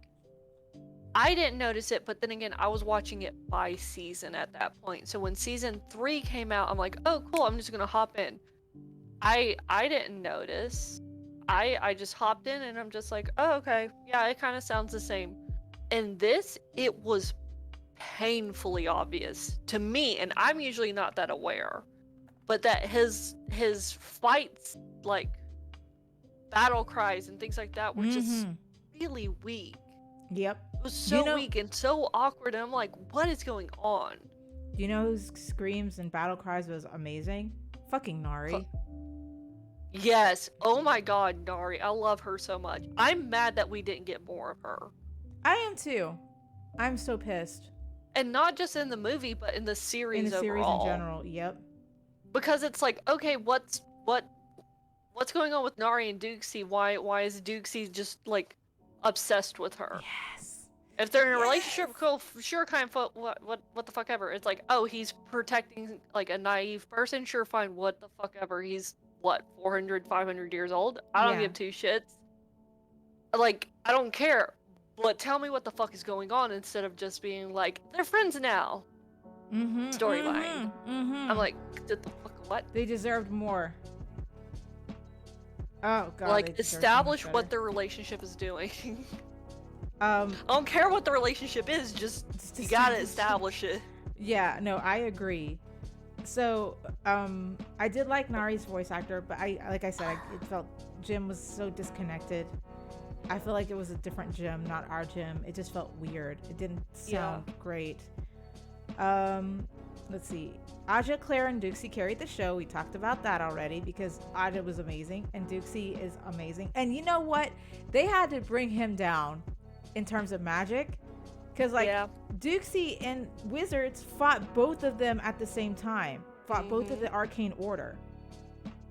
I didn't notice it, but then again, I was watching it by season at that point. So when season 3 came out, I'm like, oh cool, I'm just gonna hop in. I didn't notice. I just hopped in and I'm just like, oh okay, yeah, it kind of sounds the same. And this, it was painfully obvious to me, and I'm usually not that aware, but that his fights, like battle cries and things like that, were just Mm-hmm. really weak. Yep. It was Do you so know? weak and so awkward, and I'm like, what is going on? Do you know whose screams and battle cries was amazing? Fucking Nari. Yes. Oh my god, Nari. I love her so much. I'm mad that we didn't get more of her. I am too. I'm so pissed. And not just in the movie, but in the In the series series in overall. general. Yep. Because it's like, okay, what's going on with Nari and Dukesy? Why is Dukesy just like obsessed with her? Yes. If they're in a Yes. relationship, cool, sure, kind of, what the fuck ever. It's like, oh, he's protecting like a naive person, sure, fine, what the fuck ever. He's what, 400, 500 years old? I don't Yeah. give two shits. Like, I don't care. But tell me what the fuck is going on instead of just being like, they're friends now. Mm-hmm. Storyline. Mm-hmm. Mm-hmm. I'm like, the fuck, what? They deserved more. Oh god. Like, They deserved so much establish better. what their relationship is doing. Um. I don't care what the relationship is, just you gotta establish it. Yeah. No, I agree. So, I did like Nari's voice actor, but like I said, it felt Jim was so disconnected. I feel like it was a different Jim, not our Jim. It just felt weird. It didn't sound great. Let's see. Aja, Claire, and Dukesy carried the show. We talked about that already because Aja was amazing and Dukesy is amazing. And you know what? They had to bring him down in terms of magic because like Dukesy and Wizards fought both of them at the same time. Fought both of the Arcane Order.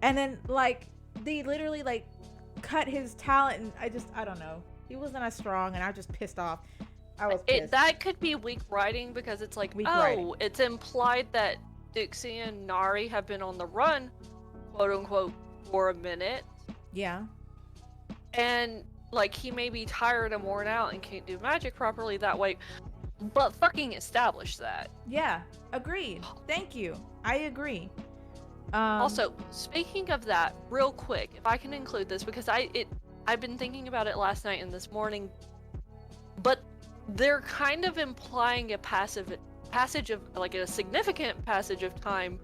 And then like they literally like cut his talent and I don't know. He wasn't as strong and I was just pissed off. I was pissed. That could be weak writing because it's like, Weak oh, writing. it's implied that Dixie and Nari have been on the run, quote unquote, for a minute. Yeah. And like he may be tired and worn out and can't do magic properly that way. But fucking establish that. Yeah. Agreed. Thank you. I agree. Also, speaking of that, real quick, if I can include this because I've been thinking about it last night and this morning, but they're kind of implying a passage of like a significant passage of time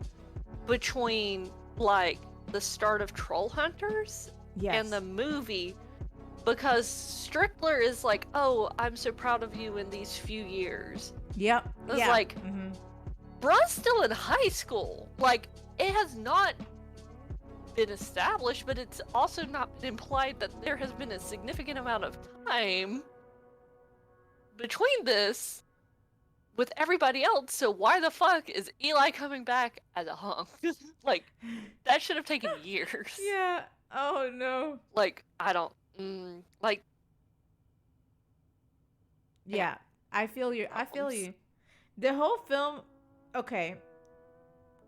between like the start of Troll Hunters and the movie, because Strickler is like, oh, I'm so proud of you in these few years. Yep. It's like, bruh's still in high school. Like, it has not been established, but it's also not been implied that there has been a significant amount of time between this with everybody else. So why the fuck is Eli coming back as a hunk? Like, that should have taken years. Yeah. Oh no. Like, I don't like. Yeah, I feel you. I feel you. The whole film, okay.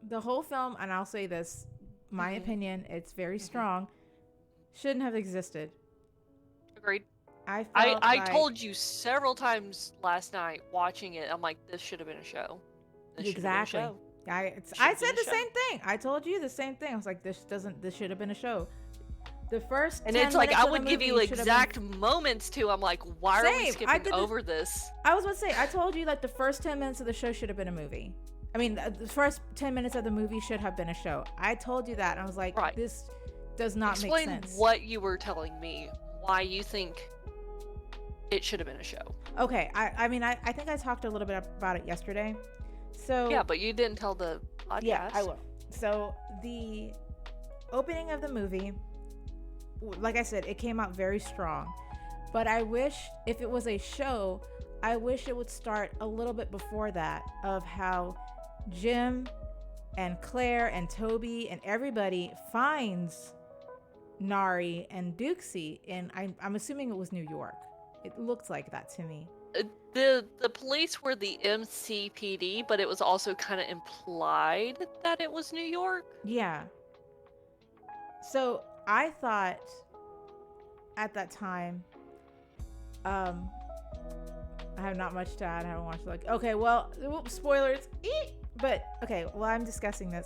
The whole film, and I'll say this, my opinion, it's very strong, shouldn't have existed. Agreed. I told you several times last night watching it, I'm like, this should have been a show. Exactly. I said the same thing. I told you the same thing. I was like, this should have been a show. The first and it's like I would give you exact moments too. I'm like, why are we skipping over this? I was about to say, I told you that the first 10 minutes of the show should have been a movie. I mean, the first 10 minutes of the movie should have been a show. I told you that, and I was like, this does not make sense. Explain what you were telling me, why you think it should have been a show. Okay, I mean, I think I talked a little bit about it yesterday. So yeah, but you didn't tell the podcast. Yeah, I will. So the opening of the movie, like I said, it came out very strong. But I wish if it was a show, I wish it would start a little bit before that, of how Jim and Claire and Toby and everybody finds Nari and Dukesy, and I'm assuming it was New York. It looked like that to me. the police were the MCPD, but it was also kind of implied that it was New York. Yeah. So I thought at that time, um, I have not much to add. I haven't watched like okay, well, spoilers. But okay, while I'm discussing this,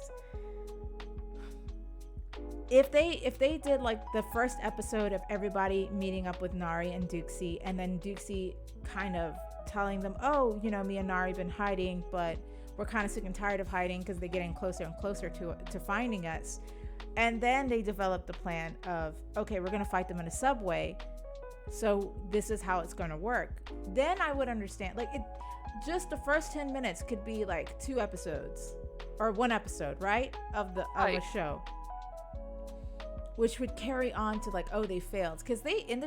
if they did like the first episode of everybody meeting up with Nari and Duxie, and then Duxie kind of telling them, oh, you know, me and Nari been hiding, but we're kind of sick and tired of hiding because they're getting closer and closer to finding us. And then they developed the plan of, okay, we're gonna fight them in a subway, so this is how it's gonna work. Then I would understand. Like, it just the first 10 minutes could be like 2 episodes or 1 episode, right, of a show, which would carry on to like, oh, they failed, because they in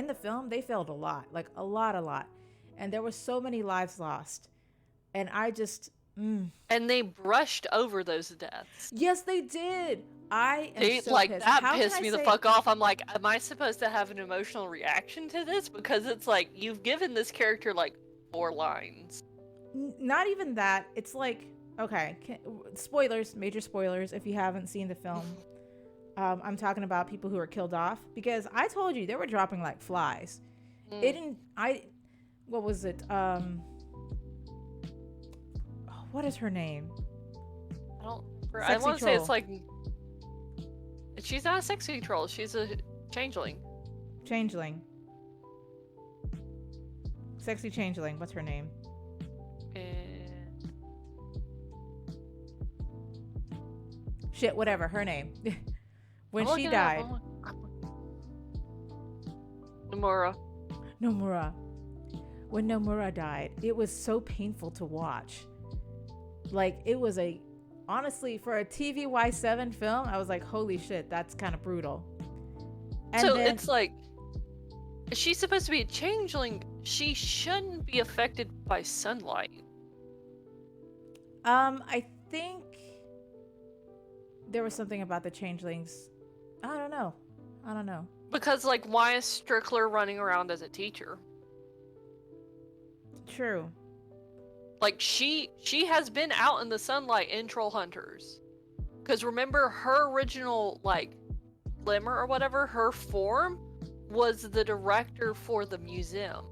the film they failed a lot, like a lot, and there were so many lives lost, and I just and they brushed over those deaths. Yes, they did. I am so like pissed. that pissed me the fuck off. I'm like, am I supposed to have an emotional reaction to this? Because it's like you've given this character like 4 lines. Not even that. It's like, okay, spoilers, major spoilers if you haven't seen the film. I'm talking about people who are killed off, because I told you they were dropping like flies. What was it? What is her name? I want to say it's like, she's not a sexy troll. She's a changeling. Sexy changeling. What's her name? Shit, whatever her name. When she died. Nomura. When Nomura died, it was so painful to watch. Like, it was honestly, for a TVY7 film, I was like, holy shit, that's kind of brutal. And so then, it's like, she's supposed to be a changeling. She shouldn't be affected by sunlight. I think there was something about the changelings. I don't know. Because, like, why is Strickler running around as a teacher? True. Like, she has been out in the sunlight in Troll Hunters. Because remember, her original, like, glimmer or whatever, her form was the director for the museum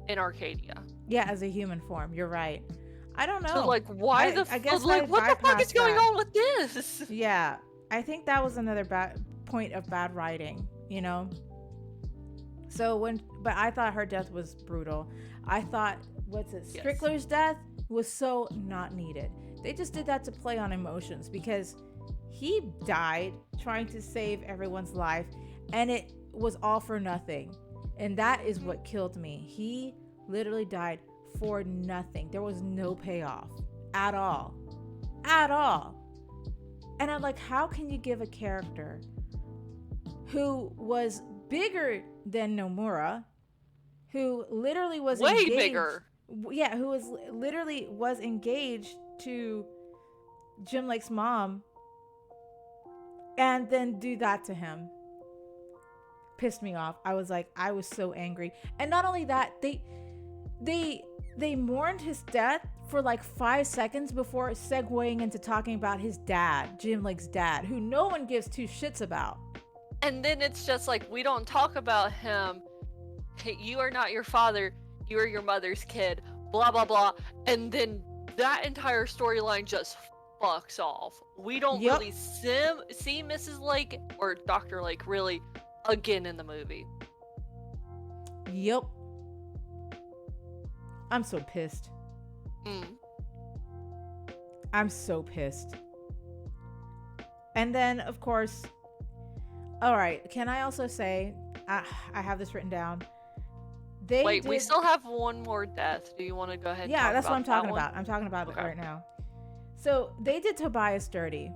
in Arcadia. Yeah, as a human form. You're right. I don't know. So, like, why I guess like, what the fuck is going on with this? Yeah. I think that was another point of bad writing, you know? But I thought her death was brutal. I thought, Strickler's death was so not needed. They just did that to play on emotions, because he died trying to save everyone's life, and it was all for nothing. And that is what killed me. He literally died for nothing. There was no payoff at all. And I'm like, how can you give a character who was bigger than Nomura, who literally was way engaged, bigger. Yeah, who was engaged to Jim Lake's mom, and then do that to him? Pissed me off. I was so angry. And not only that, they mourned his death for like 5 seconds before segueing into talking about his dad, Jim Lake's dad, who no one gives 2 shits about. And then it's just like, we don't talk about him. You are not your father. You are your mother's kid. Blah, blah, blah. And then that entire storyline just fucks off. We don't really see Mrs. Lake or Dr. Lake really again in the movie. Yep. I'm so pissed. I'm so pissed. And then, of course, all right, can I also say, I have this written down. We still have one more death. Do you want to go ahead and talk that's about what I'm talking about. I'm talking about it right now. So they did Tobias dirty.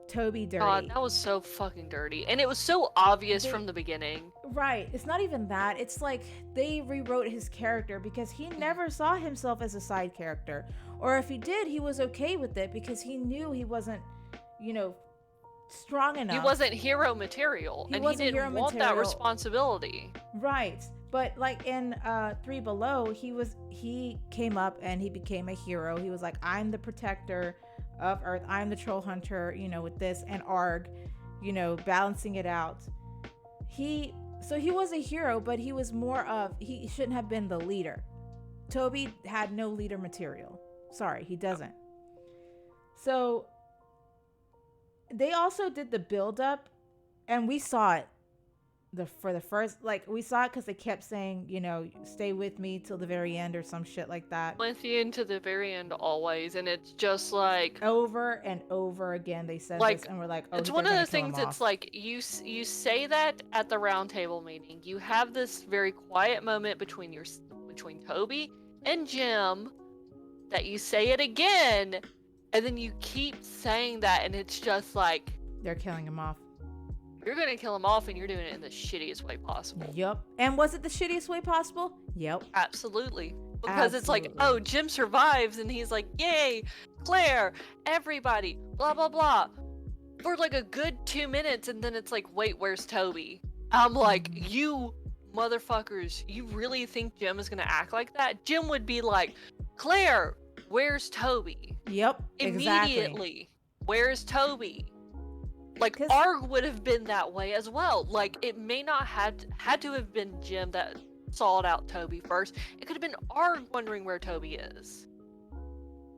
Toby dirty. God, that was so fucking dirty. And it was so obvious from the beginning. Right. It's not even that. It's like they rewrote his character, because he never saw himself as a side character. Or if he did, he was okay with it, because he knew he wasn't, strong enough. He wasn't hero material. And he didn't want that responsibility. Right. but like in Three Below, he came up and he became a hero. He was like, I'm the protector of Earth. I'm the troll hunter, with this, and Arg, balancing it out. He was a hero, but he was more of, he shouldn't have been the leader. Toby had no leader material. Sorry, he doesn't. So they also did the build up, and we saw it for the first, like, we saw it because they kept saying, stay with me till the very end or some shit like that. With you into the very end always, and it's just like over and over again they said like, this, and we're like, oh, it's they're one of gonna those kill him things. off. It's like you say that at the round table meeting. You have this very quiet moment between Toby and Jim that you say it again, and then you keep saying that, and it's just like they're killing him off. You're gonna kill him off, and you're doing it in the shittiest way possible. Yep. And was it the shittiest way possible? Yep. Absolutely. Because it's like, oh, Jim survives, and he's like, yay, Claire, everybody, blah, blah, blah. For like a good 2 minutes, and then it's like, wait, where's Toby? I'm like, you motherfuckers, you really think Jim is gonna act like that? Jim would be like, Claire, where's Toby? Yep, Immediately, exactly. Where's Toby? Like, Arg would have been that way as well. Like, it may not had to have been Jim that sought out Toby first. It could have been Arg wondering where Toby is.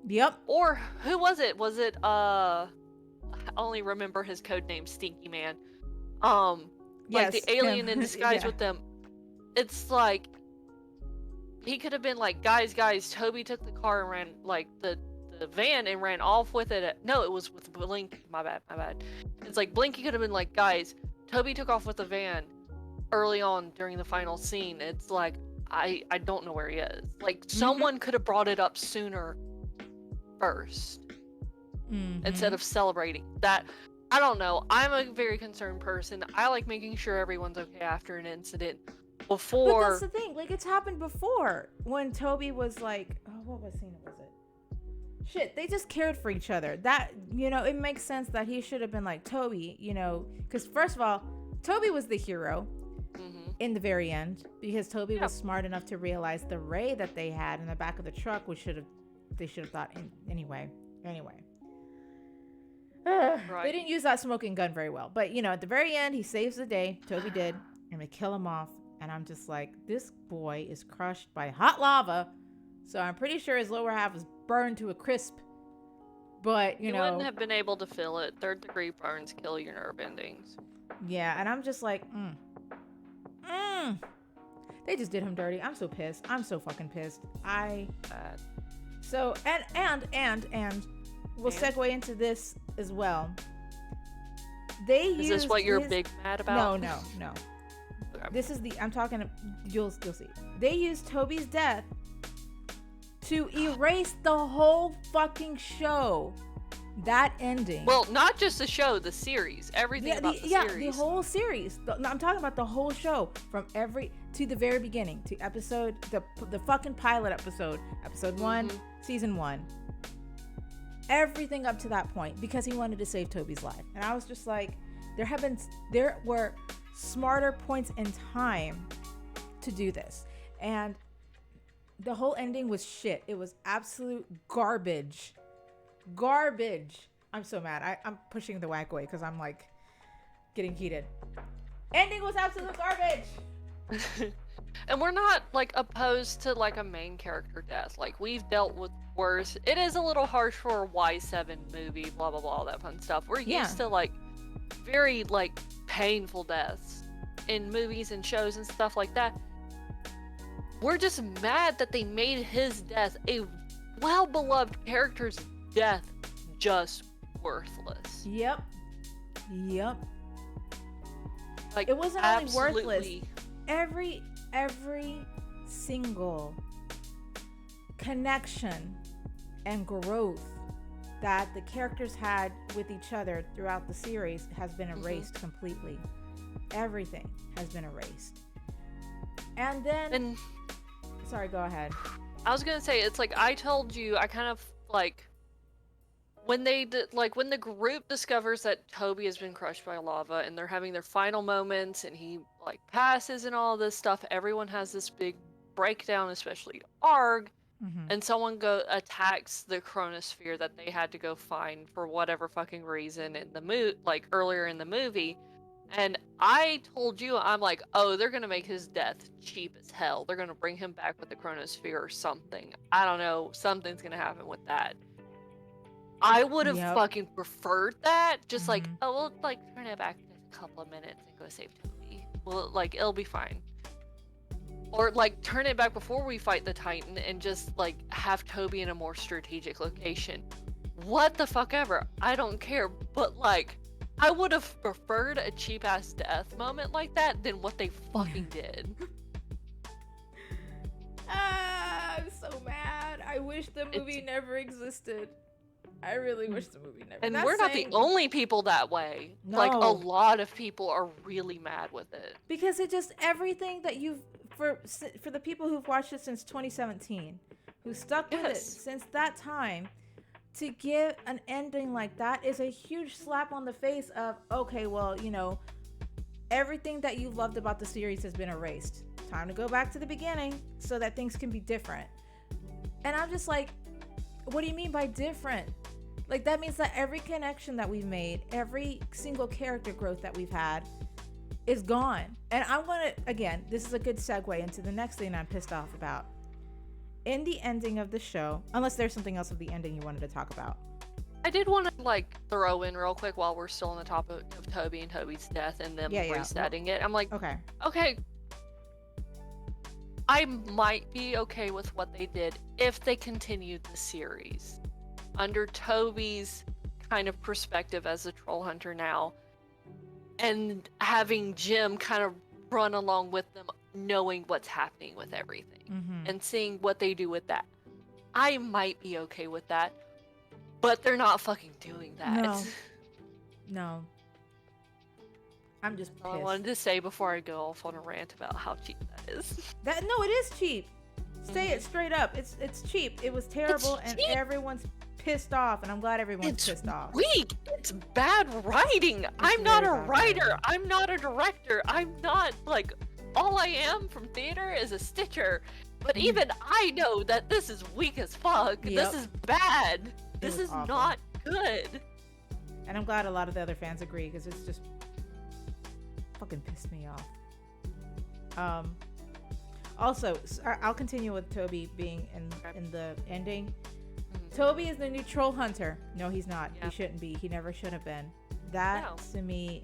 Yep. Or who was it? Was it I only remember his code name, Stinky Man. Like the alien in disguise with them. It's like he could have been like, guys, Toby took the car and ran, like, the van and ran off with it. No, it was with Blink. My bad. It's like Blinky could have been like, guys, Toby took off with the van early on during the final scene. It's like, I don't know where he is. Like, someone could have brought it up sooner first instead of celebrating that. I don't know. I'm a very concerned person. I like making sure everyone's okay after an incident before. But that's the thing. Like, it's happened before when Toby was like, oh, what scene was it? Shit, they just cared for each other. That, it makes sense that he should have been like, Toby, because first of all, Toby was the hero in the very end, because Toby was smart enough to realize the ray that they had in the back of the truck, they should have thought anyway. Right. They didn't use that smoking gun very well, but at the very end, he saves the day. Toby did, and they kill him off, and I'm just like, this boy is crushed by hot lava. So I'm pretty sure his lower half is burned to a crisp. But, you wouldn't have been able to feel it. 3rd-degree burns kill your nerve endings. Yeah, and I'm just like, They just did him dirty. I'm so pissed. I'm so fucking pissed. So, and we'll segue into this as well. Is this what you're big mad about? No. Okay. This is I'm talking, you'll see. They used Toby's death to erase the whole fucking show. That ending. Well, not just the show, the series. Everything about the series. Yeah, the whole series. I'm talking about the whole show from to the very beginning, to the fucking pilot episode 1, season 1. Everything up to that point, because he wanted to save Toby's life. And I was just like, there were smarter points in time to do this. And the whole ending was shit. It was absolute garbage. I'm so mad. I'm pushing the whack away because I'm like getting heated. Ending was absolute garbage. And we're not like opposed to like a main character death. Like, we've dealt with worse. It is a little harsh for a Y7 movie, blah blah blah, all that fun stuff. We're used to like very like painful deaths in movies and shows and stuff like that. We're just mad that they made his death, a well-beloved character's death, just worthless. Yep. Like, it wasn't only worthless. Every single connection and growth that the characters had with each other throughout the series has been erased completely. Everything has been erased. And then... Sorry, go ahead. I was gonna say, it's like I told you, I kind of like when they like when the group discovers that Toby has been crushed by lava and they're having their final moments and he like passes and all this stuff, everyone has this big breakdown, especially Arg, Mm-hmm. and someone go attacks the chronosphere that they had to go find for whatever fucking reason in the like earlier in the movie. And I told you, I'm like, oh, they're gonna make his death cheap as hell. They're gonna bring him back with the chronosphere or something. I don't know, something's gonna happen with that. I would have Yep. fucking preferred that. Just like, Mm-hmm. oh, we'll like turn it back a couple of minutes and go save Toby. Well, like it'll be fine. Or like turn it back before we fight the Titan and just like have Toby in a more strategic location. What the fuck ever. I don't care. But like, I would have preferred a cheap ass death moment like that than what they fucking did. I'm so mad. I wish the movie never existed. I really wish the movie never. And we're not the only people that way. No. Like a lot of people are really mad with it. Because it just everything that you've for the people who've watched it since 2017, who stuck with it since that time, to give an ending like that is a huge slap on the face of, okay, well, you know, everything that you loved about the series has been erased. Time to go back to the beginning so that things can be different. And I'm just like, what do you mean by different? Like, that means that every connection that we've made, every single character growth that we've had is gone. And I'm gonna, again, this is a good segue into the next thing I'm pissed off about. In the ending of the show, unless there's something else of the ending you wanted to talk about. I did want to like throw in real quick while we're still on the topic of Toby and Toby's death and them resetting it. I'm like, okay, I might be okay with what they did if they continued the series under Toby's kind of perspective as a troll hunter now, and having Jim kind of run along with them, knowing what's happening with everything and seeing what they do with that. I might be okay with that, but they're not fucking doing that. No. I'm just pissed. I wanted to say before I go off on a rant about how cheap that is. No, it is cheap. Say it straight up. It's cheap. It was terrible, and everyone's pissed off, and I'm glad everyone's pissed off. It's weak. It's bad writing. I'm not a writer. I'm not a director. I'm not like, all I am from theater is a stitcher. But even I know that this is weak as fuck. This is bad. This is not good. And I'm glad a lot of the other fans agree, because it's just fucking pissed me off. Also, I'll continue with Toby being in the ending. Toby is the new troll hunter. No, he's not. He shouldn't be. He never should have been. That to me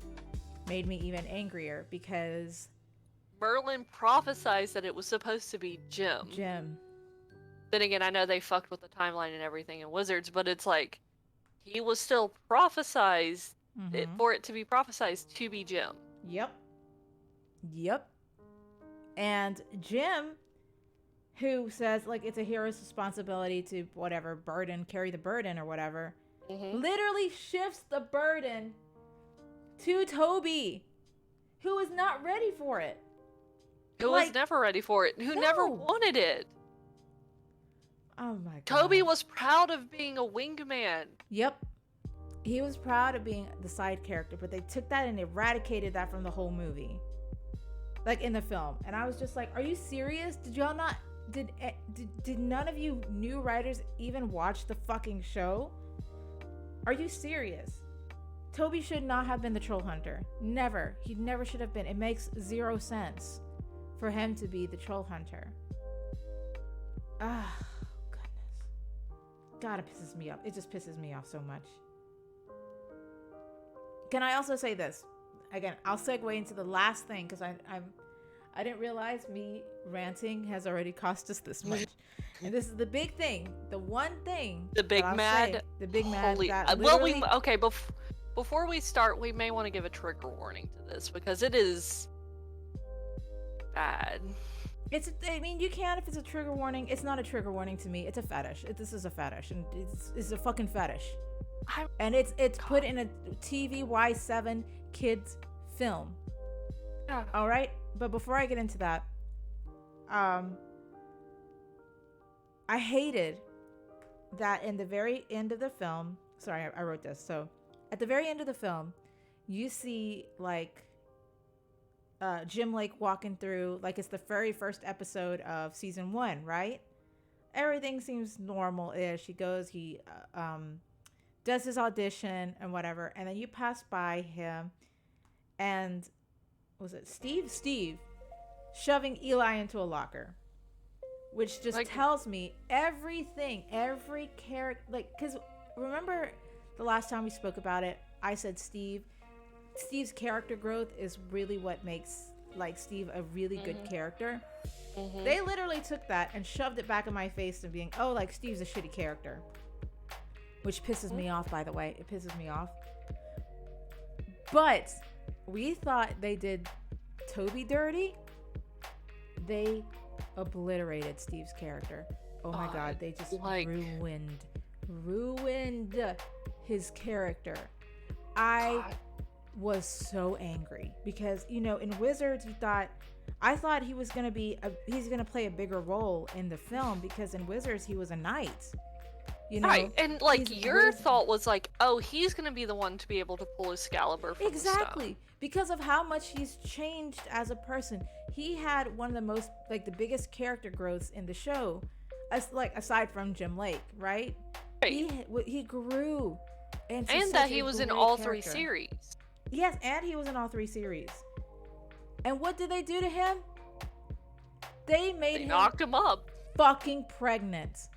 made me even angrier, because Merlin prophesized that it was supposed to be Jim. Then again, I know they fucked with the timeline and everything in Wizards, but it's like he was still prophesized for it to be prophesized to be Jim. Yep. And Jim, who says like it's a hero's responsibility to carry the burden or whatever, literally shifts the burden to Toby, who is not ready for it. Who was never ready for it. Who never wanted it. Oh my god. Toby was proud of being a wingman. Yep. He was proud of being the side character, but they took that and eradicated that from the whole movie. Like in the film. And I was just like, are you serious? Did y'all not did none of you new writers even watch the fucking show? Are you serious? Toby should not have been the troll hunter. Never. He never should have been. It makes zero sense for him to be the troll hunter. Ah, goodness. God, it pisses me off. It just pisses me off so much. Can I also say this? Again, I'll segue into the last thing, because I didn't realize me ranting has already cost us this much. And this is the big thing. The one thing. The big mad. The big mad. Before we start, we may want to give a trigger warning to this, because it is bad. You can if it's a trigger warning. It's not a trigger warning to me. It's a fetish. This is a fetish, and it's a fucking fetish. And it's put in a TVY7 kids film. All right, but before I get into that, I hated that in the very end of the film, sorry, I wrote this. So at the very end of the film, you see like Jim Lake walking through, like it's the very first episode of season 1, right? Everything seems normal-ish. He goes, he does his audition and whatever, and then you pass by him, and was it Steve shoving Eli into a locker, which just tells me everything, every character. Like, because remember the last time we spoke about it, I said Steve's character growth is really what makes like Steve a really good character. They literally took that and shoved it back in my face and being, oh, like Steve's a shitty character, which pisses me off, by the way. It pisses me off. But we thought they did Toby dirty. They obliterated Steve's character. Oh my God, they just ruined his character. I was so angry because, you know, in Wizards, I thought he was gonna he's gonna play a bigger role in the film, because in Wizards he was a knight. You know, right, and like your thought was like, oh, he's gonna be the one to be able to pull Excalibur from exactly, because of how much he's changed as a person. He had one of the most, like, the biggest character growths in the show, aside from Jim Lake, right? He grew, and that he was in all 3 series. Yes, and he was in all 3 series. And what did they do to him? They knocked him up. Fucking pregnant.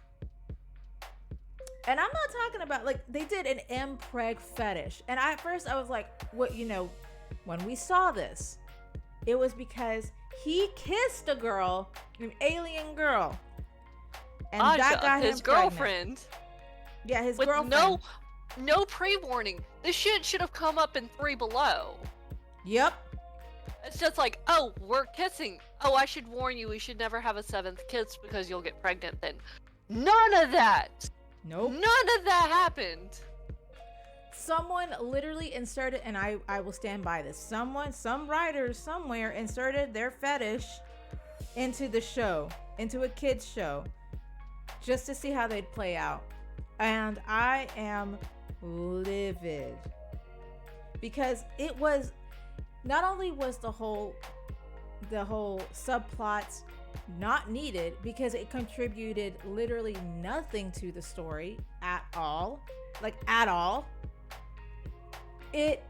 And I'm not talking about, like, they did an M-preg fetish. And at first I was like, what, you know, when we saw this, it was because he kissed a girl, an alien girl. And Aja, that got him his girlfriend. Yeah, his with girlfriend. No pre-warning. This shit should have come up in 3 Below. Yep. It's just like, oh, we're kissing. Oh, I should warn you, we should never have a 7th kiss because you'll get pregnant then. None of that. Nope. None of that happened. Someone literally inserted, and I will stand by this. Some writers somewhere inserted their fetish into the show, into a kid's show, just to see how they'd play out. And I am livid, because it was, not only was the whole subplot not needed, because it contributed literally nothing to the story at all, like at all. It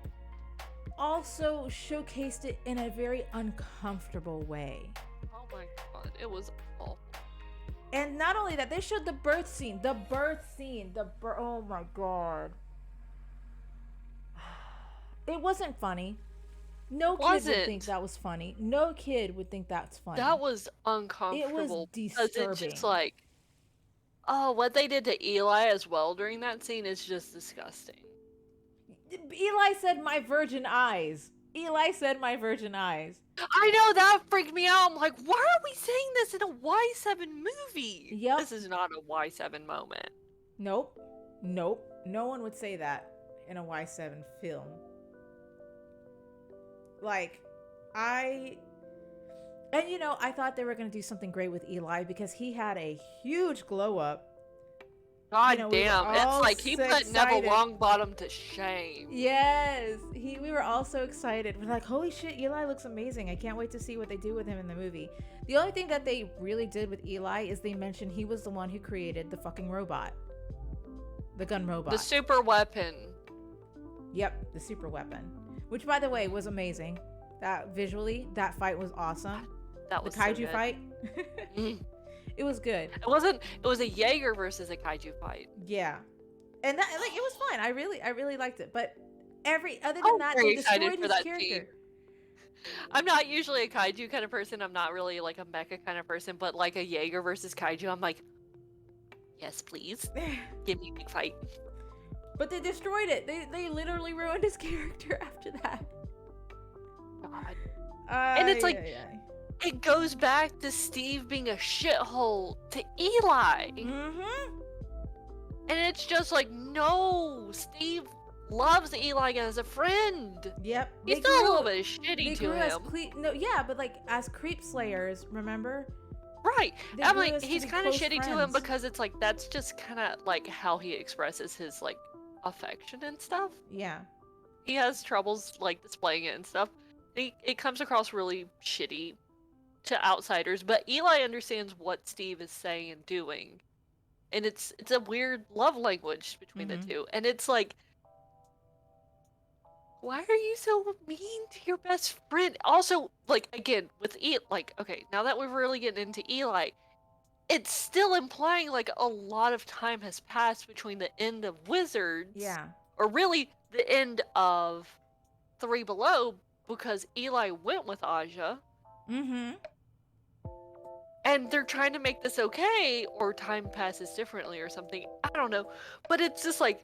also showcased it in a very uncomfortable way. Oh my God, it was awful. And not only that, they showed the birth scene. Oh my God. It wasn't funny. No kid would think that was funny. No kid would think that's funny. That was uncomfortable. It was disturbing. It's just like, oh, what they did to Eli as well during that scene is just disgusting. Eli said, "My virgin eyes." Eli said, "My virgin eyes." I know, that freaked me out. I'm like, why are we saying this in a Y7 movie? Yep. This is not a Y7 moment. Nope. No one would say that in a Y7 film. Like, and you know, I thought they were going to do something great with Eli, because he had a huge glow up. God, you know, damn. It's like he put Neville Longbottom to shame. Yes. We were all so excited. We're like, holy shit, Eli looks amazing. I can't wait to see what they do with him in the movie. The only thing that they really did with Eli is they mentioned he was the one who created the fucking robot. The gun robot. The super weapon. Yep, the super weapon. Which, by the way, was amazing. That visually, that fight was awesome. That was the kaiju so fight. It was good. It was a Jaeger versus a kaiju fight. Yeah. And that, like, it was fun. I really liked it. But other than that, they destroyed his character. Scene. I'm not usually a kaiju kind of person. I'm not really like a mecha kind of person, but like a Jaeger versus kaiju, I'm like, yes, please. Give me a big fight. But they destroyed it. They literally ruined his character after that. God. And it's like, it goes back to Steve being a shithole to Eli. Mm-hmm. And it's just like, no, Steve loves Eli as a friend. Yep. He's still a little bit shitty to him. But like as creep slayers, remember? Right. I'm like, he's kind of shitty to him because it's like, that's just kind of like how he expresses his like affection and stuff. Yeah. He has troubles like displaying it and stuff. It comes across really shitty to outsiders, but Eli understands what Steve is saying and doing. And it's a weird love language between the two. And it's like, why are you so mean to your best friend? Also, like, again, with like, okay, now that we're really getting into Eli, it's still implying like a lot of time has passed between the end of Wizards, Yeah. or really the end of Three Below, because Eli went with Aja. And they're trying to make this okay, or time passes differently or something. I don't know. But it's just like,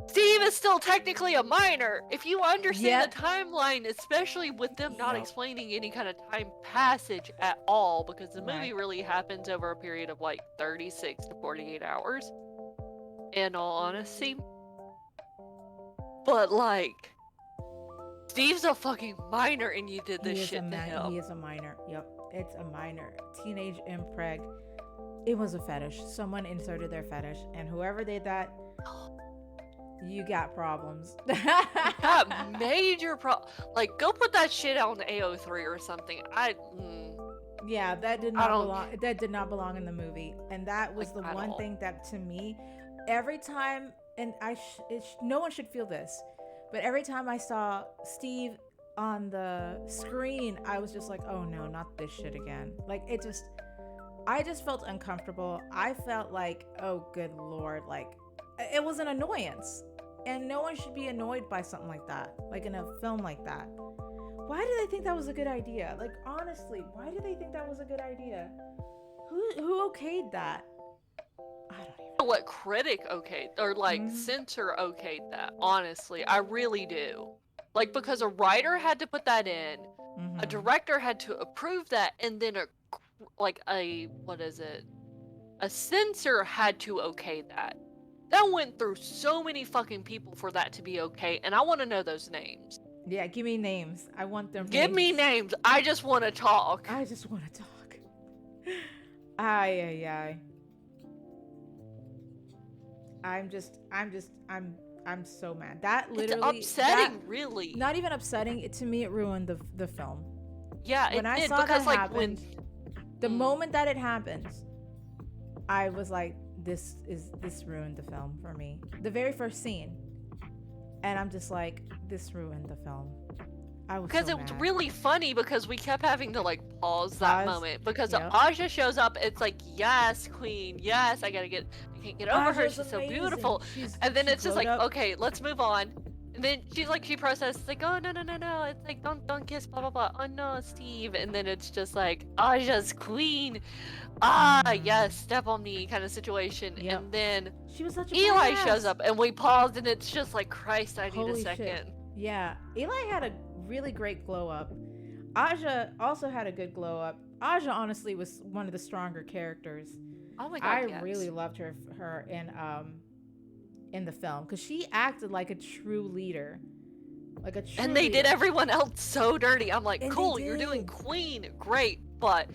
Steve is still technically a minor. If you understand the timeline, especially with them not explaining any kind of time passage at all, because the movie really happens over a period of like 36 to 48 hours, in all honesty. But like, Steve's a fucking minor and you did this shit to him. He is a minor. Yep. It's a minor. Teenage impreg. It was a fetish. Someone inserted their fetish, and whoever did that, you got problems. Got major like, go put that shit on AO3 or something. Yeah, that did not belong. That did not belong in the movie, and that was like, the one thing that, to me, every time, and no one should feel this, but every time I saw Steve on the screen, I was just like, oh no, not this shit again. Like, I just felt uncomfortable. I felt like, oh good lord, like, it was an annoyance, and no one should be annoyed by something like that, like in a film like that. Why do they think that was a good idea? Like, honestly, why do they think that was a good idea? Who okayed that? I don't even know. What critic okayed, or like censor okayed that, honestly. I really do. Like, because a writer had to put that in, a director had to approve that, and then a censor had to okay that. That went through so many fucking people for that to be okay, and I want to know those names. Yeah, give me names. I want them. Give me names. I just want to talk. I just want to talk. Ay. I'm so mad. That literally, it's upsetting, really. Not even upsetting. To me, it ruined the film. Yeah, when I saw that happen, the moment that it happens, I was like, this ruined the film for me. The very first scene, and I'm just like, this ruined the film. I was because so it was mad. really funny, because we kept having to like pause that moment, because Aja shows up. It's like, yes, queen, yes, I can't get over her. She's so beautiful. And then it's just like, okay, let's move on. And then she processes like, oh no. It's like, don't kiss, blah blah blah. Oh no, Steve. And then it's just like, Aja's queen. Yes, step on me kind of situation. Yep. And then she was such a Eli shows up, and we paused, and it's just like, Christ, I need a second. Shit. Yeah, Eli had a really great glow up. Aja also had a good glow up. Aja honestly was one of the stronger characters. Oh my god, I really loved her in the film, because she acted like a true leader, and they did everyone else so dirty. I'm like, cool, you're doing queen, great, but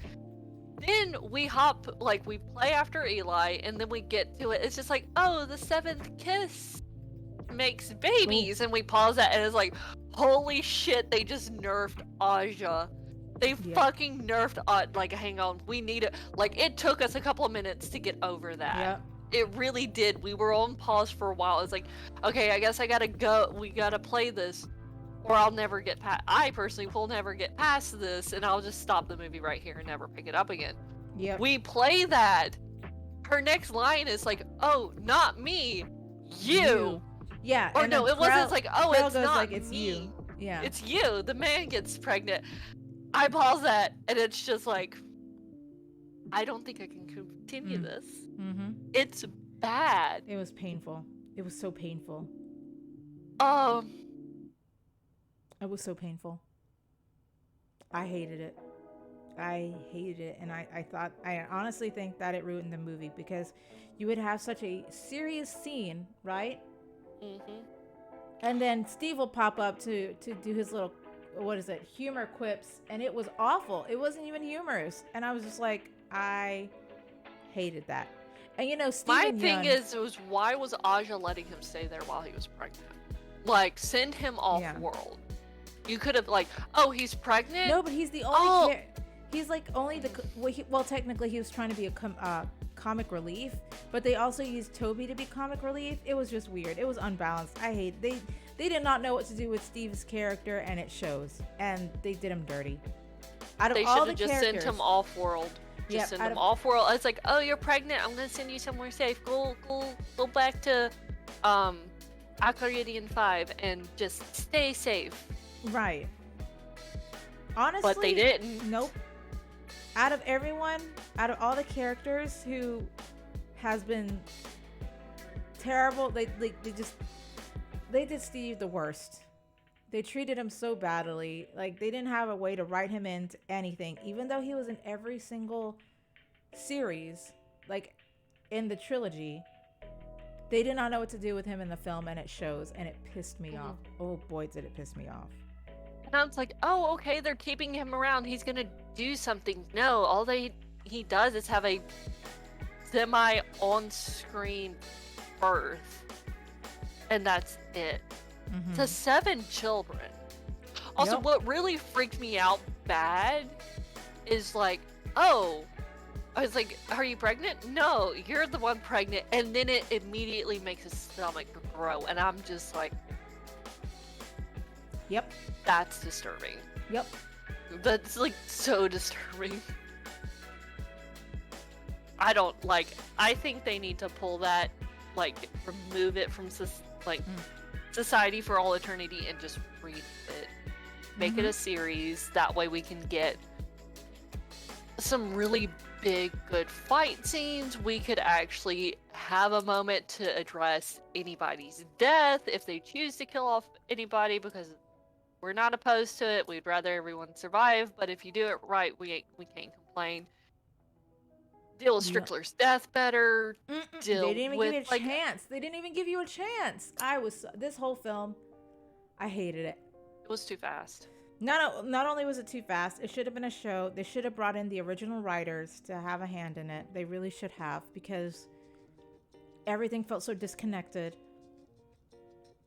then we we play after Eli, and then we get to it. It's just like, oh, the seventh kiss makes babies. Ooh. And we pause that, and it's like, holy shit, they just nerfed Aja. They fucking nerfed hang on, we need it. Like, it took us a couple of minutes to get over that. Yep. It really did. We were on pause for a while. It's like, okay, I guess I gotta go. We gotta play this, or I'll never get past. I personally will never get past this, and I'll just stop the movie right here and never pick it up again. Yeah. We play that. Her next line is like, "Oh, not me, you." Yeah. Or no, it wasn't. It's like, "Oh, it's not like, it's me. you." Yeah. It's you. The man gets pregnant. I pause that, and it's just like, I don't think I can continue this. It's bad. It was painful. It was so painful. It was so painful. I hated it. And I honestly think that it ruined the movie, because you would have such a serious scene, right? And then Steve will pop up to do his little, humor quips, and it was awful. It wasn't even humorous, and I was just like, I hated that. And you know, My Stephen thing Yun. is, was why was Aja letting him stay there while he was pregnant? Like, send him off Yeah. world. You could have like, oh, he's pregnant. No, but he's the only Oh, he's like only the well, technically he was trying to be a comic relief, but they also used Toby to be comic relief. It was just weird. It was unbalanced. I hate they did not know what to do with Steve's character, and it shows. And they did him dirty. Out of they all should the have just characters, sent him off world. Just yep, send him off world. It's like, oh, you're pregnant. I'm gonna send you somewhere safe. Go back to, Akaridian 5 and just stay safe. right. Honestly, But they didn't. Nope. Out of everyone, out of all the characters who has been terrible, they did Steve the worst. They treated him so badly. Like, they didn't have a way to write him into anything, even though he was in every single series, like in the trilogy. They did not know what to do with him in the film, and it shows, and it pissed me off. Oh boy, did it piss me off. And I was like, oh, okay, they're keeping him around. He's gonna do something. No, all he does is have a semi on-screen birth, and that's it. Mm-hmm. To 7 children. Also, Yep. what really freaked me out bad is like, oh, I was like, are you pregnant? No, you're the one pregnant. And then it immediately makes his stomach grow. And I'm just like, Yep. that's disturbing. Yep. That's like so disturbing. I think they need to pull that, like, remove it from Society for All Eternity and just read it. Make it a series. That way we can get some really big, good fight scenes. We could actually have a moment to address anybody's death if they choose to kill off anybody, because we're not opposed to it. We'd rather everyone survive, but if you do it right, we can't complain. Deal with Strickler's death better. They didn't even give you a chance. They didn't even give you a chance. This whole film, I hated it. It was too fast. Not only was it too fast, it should have been a show. They should have brought in the original writers to have a hand in it. They really should have, because everything felt so disconnected.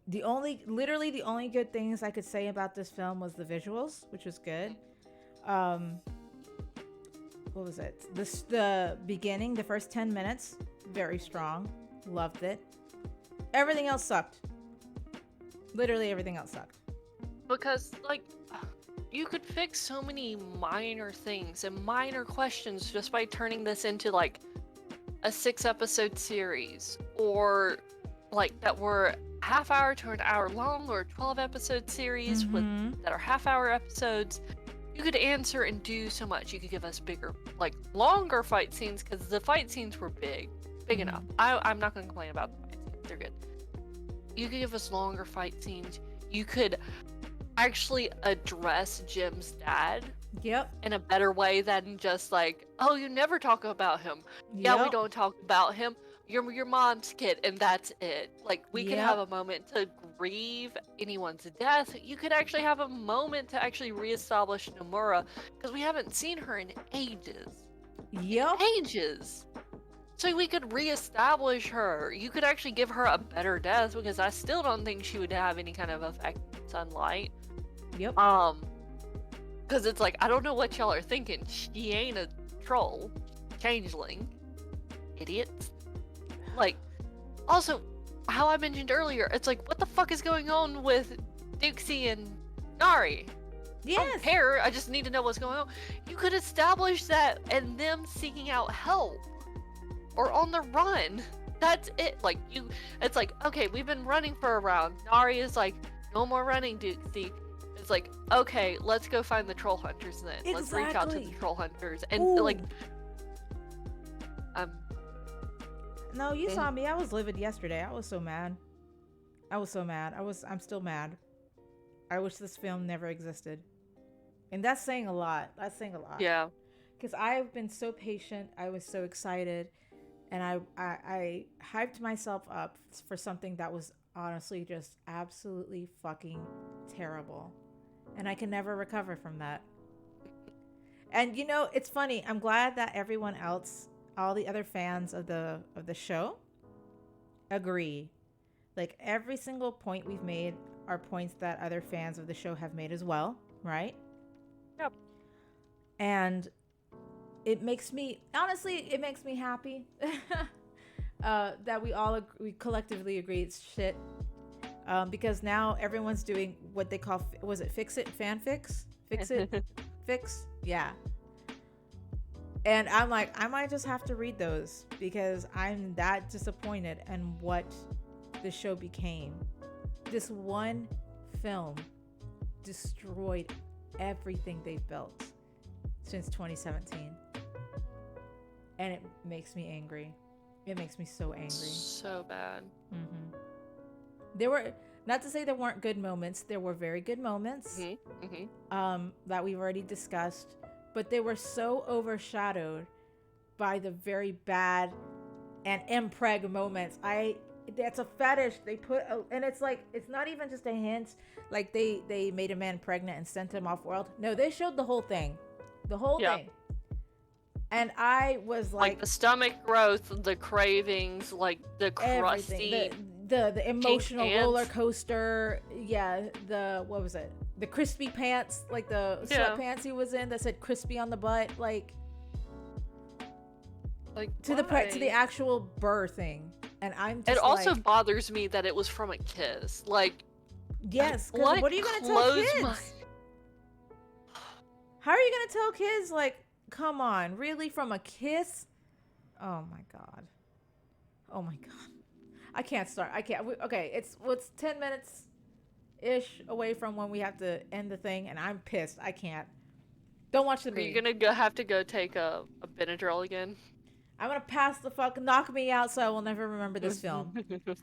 Literally the only good things I could say about this film was the visuals, which was good. What was it? The beginning, the first 10 minutes, very strong. Loved it. Everything else sucked. Literally everything else sucked. Because, like, you could fix so many minor things and minor questions just by turning this into, like, a 6-episode series, or, like, that were half hour to an hour long, or 12-episode series that are half-hour episodes. You could answer and do so much. You could give us bigger, like, longer fight scenes, because the fight scenes were big enough. I'm not going to complain about the fight scenes. They're good. You could give us longer fight scenes. You could actually address Jim's dad in a better way than just like, oh, you never talk about him. Yeah, we don't talk about him. You're your mom's kid, and that's it. Like, we could have a moment to grieve anyone's death. You could actually have a moment to actually reestablish Nomura, because we haven't seen her in ages. Ages. So we could reestablish her. You could actually give her a better death, because I still don't think she would have any kind of effect on sunlight. Because it's like, I don't know what y'all are thinking. She ain't a troll. Changeling. Idiots. Like, also, how I mentioned earlier, it's like, what the fuck is going on with Dixie and Nari? I don't care. I just need to know what's going on. You could establish that and them seeking out help. Or on the run. That's it. Like, it's like, okay, we've been running for a round. Nari is like, no more running, Dixie. It's like, okay, let's go find the troll hunters then. Let's reach out to the troll hunters. And like, no, you saw me. I was livid yesterday. I was so mad. I'm still mad. I wish this film never existed. And that's saying a lot. Yeah. Because I've been so patient. I was so excited. And I hyped myself up for something that was honestly just absolutely fucking terrible. And I can never recover from that. And, you know, it's funny. I'm glad that everyone else all the other fans of the show agree. Like every single point we've made are points that other fans of the show have made as well, right? Yep. And it makes me honestly, it makes me happy that we collectively agree it's shit. Because now everyone's doing what they call, was it fix it fanfics? Fix it fix? Yeah. And I'm like, I might just have to read those because I'm that disappointed in what the show became. This one film destroyed everything they've built since 2017. And it makes me angry. It makes me so angry. So bad. Mm-hmm. There were, not to say there weren't good moments. There were very good moments that we've already discussed. But they were so overshadowed by the very bad and impreg moments. That's a fetish. They put, and it's like, it's not even just a hint. Like they made a man pregnant and sent him off world. No, they showed the whole thing. The whole thing. And I was like the stomach growth, the cravings, like the crusty, the emotional roller coaster. Yeah, what was it? The crispy pants, like the sweatpants he was in that said crispy on the butt, like to the actual birthing. And I'm just, it also bothers me that it was from a kiss. Like, yes, what are you gonna tell kids? How are you gonna tell kids, like, come on, really, from a kiss? Oh my god. I can't start. I can't. Okay, it's 10 minutes ish away from when we have to end the thing, and I'm pissed. I can't. Don't watch the movie. Are you gonna have to go take a Benadryl again? I'm gonna pass the fuck, knock me out, so I will never remember this film.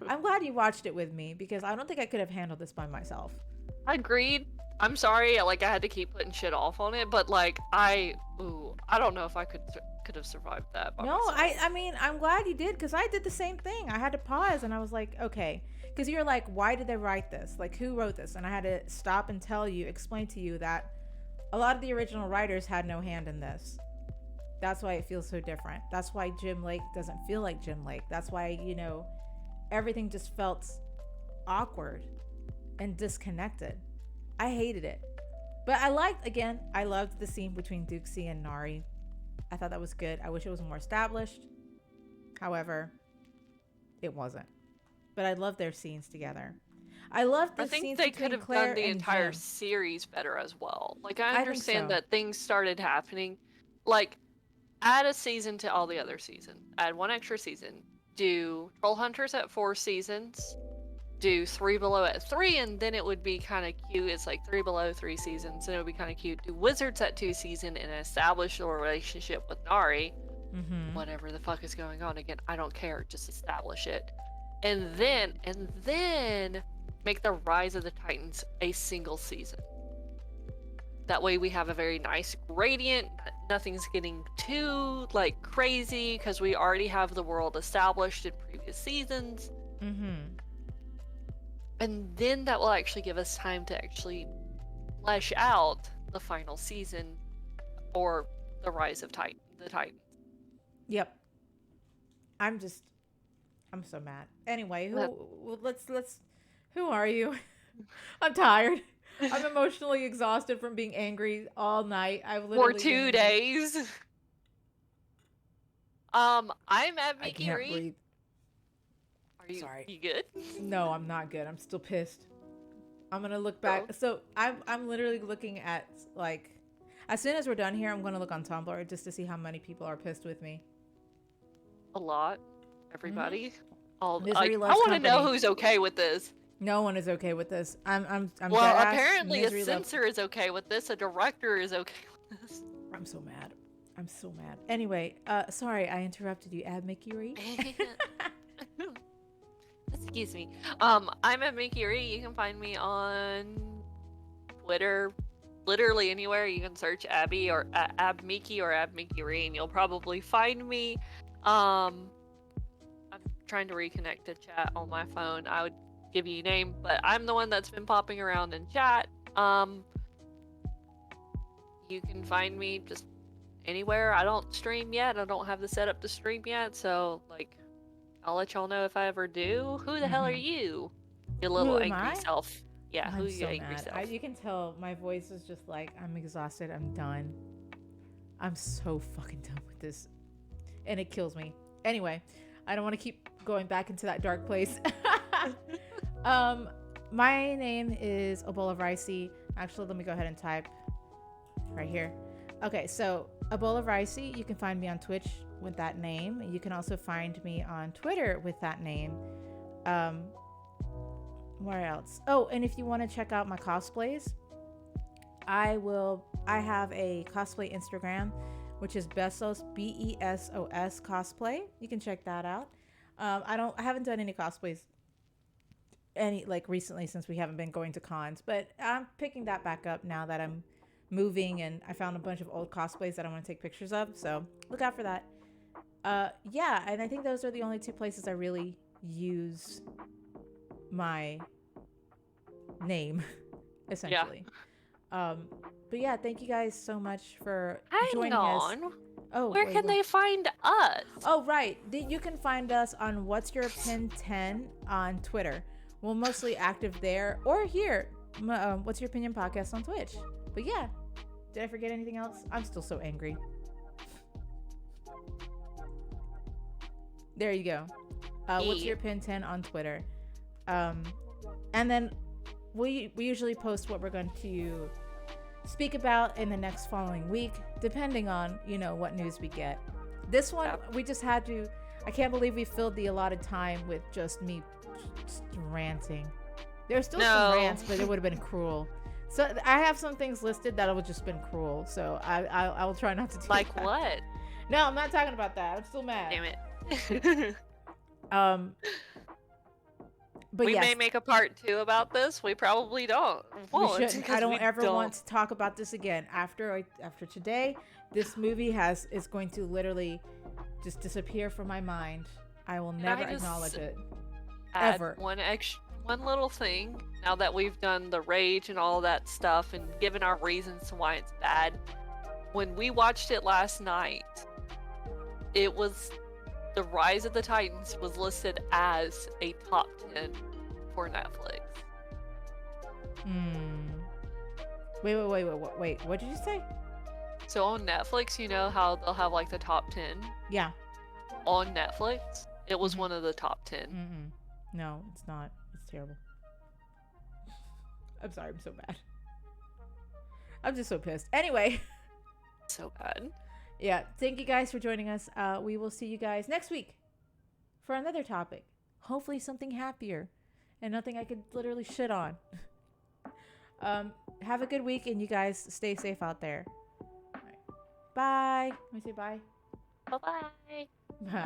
I'm glad you watched it with me because I don't think I could have handled this by myself. I agreed. I'm sorry, I had to keep putting shit off on it, but I don't know if I could have survived that by myself. I mean, I'm glad you did because I did the same thing. I had to pause and I was like, okay, because you're like, why did they write this? Like, who wrote this? And I had to stop and explain to you that a lot of the original writers had no hand in this. That's why it feels so different. That's why Jim Lake doesn't feel like Jim Lake. That's why, everything just felt awkward and disconnected. I hated it. But I loved the scene between Duxie and Nari. I thought that was good. I wish it was more established. However, it wasn't. But I love their scenes together. I loved the scenes between Claire and Jim. I think they could have done the entire series better as well. Like, I understand that things started happening. Like, add a season to all the other seasons. Add one extra season. Do Troll Hunters at 4 seasons. Do Three Below at 3, and then it would be kind of cute. It's like 3 Below 3 seasons, and it would be kind of cute. Do Wizards at 2 seasons and establish a relationship with Nari. Mm-hmm. Whatever the fuck is going on. Again, I don't care. Just establish it. And then make the Rise of the Titans a single season. That way we have a very nice gradient. Nothing's getting too, crazy, because we already have the world established in previous seasons. Mm-hmm. And then that will actually give us time to actually flesh out the final season or the Rise of the Titans. Yep. I'm so mad. Anyway, who are you? I'm tired. I'm emotionally exhausted from being angry all night. I've literally for 2 days. I'm at Mickey I can't Reed. breathe. Are you, Sorry. You good? No, I'm not good. I'm still pissed. I'm gonna look back. Oh. So I'm literally looking at, as soon as we're done here, I'm gonna look on Tumblr just to see how many people are pissed with me. A lot. Everybody. Mm-hmm. I want to know who's okay with this. No one is okay with this. I'm well, apparently a censor is okay with this. A director is okay with this. I'm so mad. Anyway, sorry I interrupted you. Add Mickey Reed. Excuse me. I'm at Mickey Reed. You can find me on Twitter, literally anywhere. You can search Abby or Ab Mickey or Ab Mickey Reed, and you'll probably find me. I'm trying to reconnect to chat on my phone. I would give you a name, but I'm the one that's been popping around in chat. You can find me just anywhere. I don't stream yet. I don't have the setup to stream yet, so like I'll let y'all know if I ever do. Who the hell are Mm-hmm. you? Your little Who am angry I? self. Yeah, who I'm you so angry mad. self? You can tell my voice is just like, I'm exhausted. I'm done. I'm so fucking done with this. And it kills me. Anyway, I don't want to keep going back into that dark place. um, my name is Ebola Ricey. Actually, let me go ahead and type right here. Okay, so Ebola Ricey, you can find me on Twitch with that name. You can also find me on Twitter with that name. Um, where else? Oh, and if you want to check out my cosplays, I have a cosplay Instagram, which is Besos Besos cosplay. You can check that out. I haven't done any cosplays any like recently since we haven't been going to cons, but I'm picking that back up now that I'm moving and I found a bunch of old cosplays that I want to take pictures of. So look out for that. Yeah, and I think those are the only two places I really use my name, essentially. Um, but yeah, thank you guys so much for Hang joining us. on. Oh, Where wait, can what? they find us? Oh, right. You can find us on What's Your Pin 10 on Twitter. We're mostly active there or here. What's Your Opinion podcast on Twitch. But yeah, did I forget anything else? I'm still so angry. There you go. What's Your Pin 10 on Twitter. And then we usually post what we're going to speak about in the next following week, depending on, what news we get. This one, we just had to, I can't believe we filled the allotted time with just me just ranting. There's still some rants, but it would have been cruel. So I have some things listed that would just been cruel. So I will try not to do like that. what? No, I'm not talking about that. I'm still mad. Damn it. But we yes, may make a part 2 about this. We probably don't. We shouldn't. I don't ever want to talk about this again. After today, this movie is going to literally just disappear from my mind. I will never acknowledge it. Ever. One little thing. Now that we've done the rage and all that stuff and given our reasons to why it's bad, when we watched it last night, it was The Rise of the Titans was listed as a top 10 for Netflix. Wait. What did you say? So on Netflix, you know how they'll have like the top 10? Yeah. On Netflix, it was one of the top 10. No, it's not. It's terrible. I'm sorry. I'm so bad. I'm just so pissed. Anyway. So bad. Yeah. Thank you guys for joining us. We will see you guys next week for another topic. Hopefully something happier and nothing I could literally shit on. Have a good week and you guys stay safe out there. All right. Bye. Let me say bye. Bye-bye. Bye.